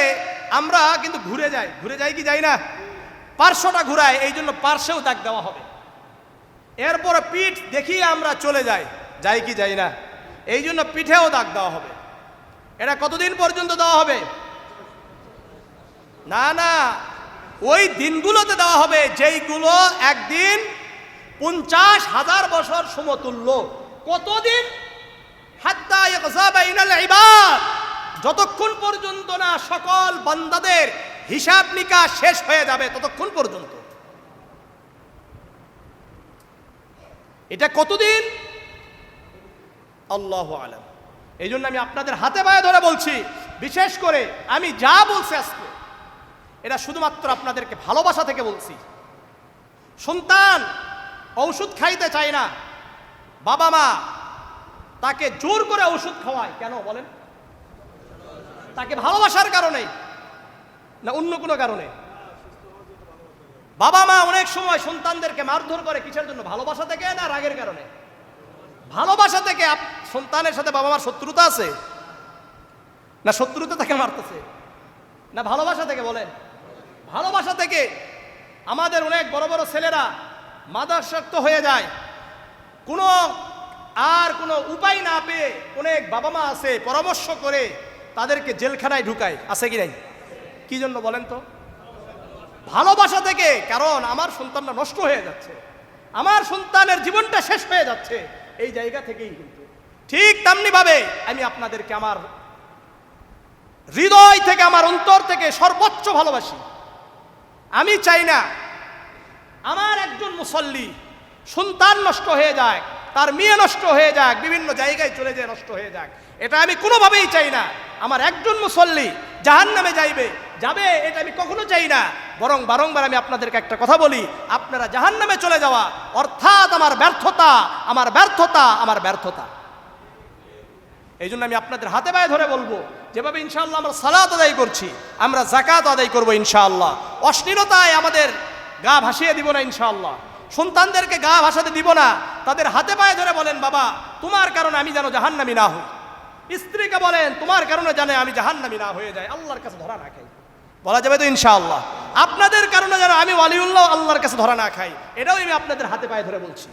আমরা কিন্তু ঘুরে যাই কি যাই না? পার্শ্বটা ঘুরায়, এই জন্য পার্শ্বেও দাগ দেওয়া হবে। এরপরে পিঠ দেখিয়ে আমরা চলে যাই কি যাই না? এই জন্য পিঠেও দাগ দেওয়া হবে। এটা কতদিন পর্যন্ত দেওয়া হবে? না, ওই দিনগুলোতে দেওয়া হবে যেইগুলো একদিন 50,000 বছর সমতুল্য। কতদিন? হাত্তা ইয়াকযা বাইনাল ইবাদ, যতক্ষণ পর্যন্ত না সকল বান্দাদের হিসাব নিকাশ শেষ হয়ে যাবে ততক্ষণ পর্যন্ত। এটা কতদিন? আল্লাহু আলাম। এই জন্য আমি আপনাদের হাতে পায়ে ধরে বলছি, বিশেষ করে আমি যা বলছি আজকে এটা শুধুমাত্র আপনাদেরকে ভালোবাসা থেকে বলছি। সন্তান ঔষধ খাইতে চায় না, বাবা মা তাকে জোর করে ওষুধ খাওয়ায়, কেন বলেন? তাকে ভালোবাসার কারণে না অন্য কোনো কারণে? বাবা মা অনেক সময় সন্তানদেরকে মারধর করে কিসের জন্য? ভালোবাসা থেকে না রাগের কারণে? ভালোবাসা থেকে। সন্তানের সাথে বাবা মার শত্রুতা আছে না শত্রুতা তাকে মারতেছে? না ভালোবাসা থেকে? বলেন, ভালোবাসা থেকে। আমাদের অনেক বড় বড় ছেলেরা মাদকাসক্ত হয়ে যায়, কোনো উপায় না পেয়ে অনেক বাবা মা আছে পরামর্শ করে তাদেরকে জেলখানায় ঢুকায়, আছে কি নাই? কি জন্য বলেন তো? ভালোবাসা থেকে, কারণ আমার সন্তানটা নষ্ট হয়ে যাচ্ছে, আমার সন্তানের জীবনটা শেষ হয়ে যাচ্ছে, এই জায়গা থেকেই কিন্তু ঠিক তেমনি ভাবে আমি আপনাদেরকে আমার হৃদয় থেকে, আমার অন্তর থেকে সর্বোচ্চ ভালোবাসি। আমি চাই না আমার একজন মুসল্লি সন্তান নষ্ট হয়ে যায়, তার মেয়ে নষ্ট হয়ে যাক, বিভিন্ন জায়গায় চলে যায় নষ্ট হয়ে যাক, এটা আমি কোনোভাবেই চাই না। আমার একজন মুসল্লি জাহান্নামে যাবে এটা আমি কখনো চাই না। বরং বারংবার আমি আপনাদেরকে একটা কথা বলি, আপনারা জাহান্নামে চলে যাওয়া অর্থাৎ আমার ব্যর্থতা, আমার ব্যর্থতা, আমার ব্যর্থতা। এই জন্য আমি আপনাদের হাতে পায়ে ধরে বলবো, যেভাবে ইনশাআল্লাহ আমরা সালাত আদায় করছি, আমরা যাকাত আদায় করবো ইনশাআল্লাহ। অশ্লীলতায় আমাদের গা ভাসিয়ে দিব না ইনশাআল্লাহ, সন্তানদেরকে গা ভাসাতে দিব না। তাদের হাতে পায়ে ধরে বলেন, বাবা তোমার কারণে আমি যেন জাহান্নামী না হই। স্ত্রীকে বলেন, তোমার কারণে জানে আমি জাহান্নামী না হয়ে যাই, আল্লাহর কাছে ধরা না খাই। বলা যাবে তো ইনশাআল্লাহ? আপনাদের কারণে যেন আমি ওয়ালিউল্লাহ আল্লাহর কাছে ধরা না খাই, এটাও আমি আপনাদের হাতে পায়ে ধরে বলছি।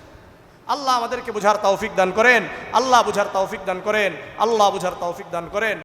আল্লাহ আমাদেরকে বুঝার তৌফিক দান করেন, আল্লাহ বুঝার তৌফিক দান করেন, আল্লাহ বুঝার তৌফিক দান করেন।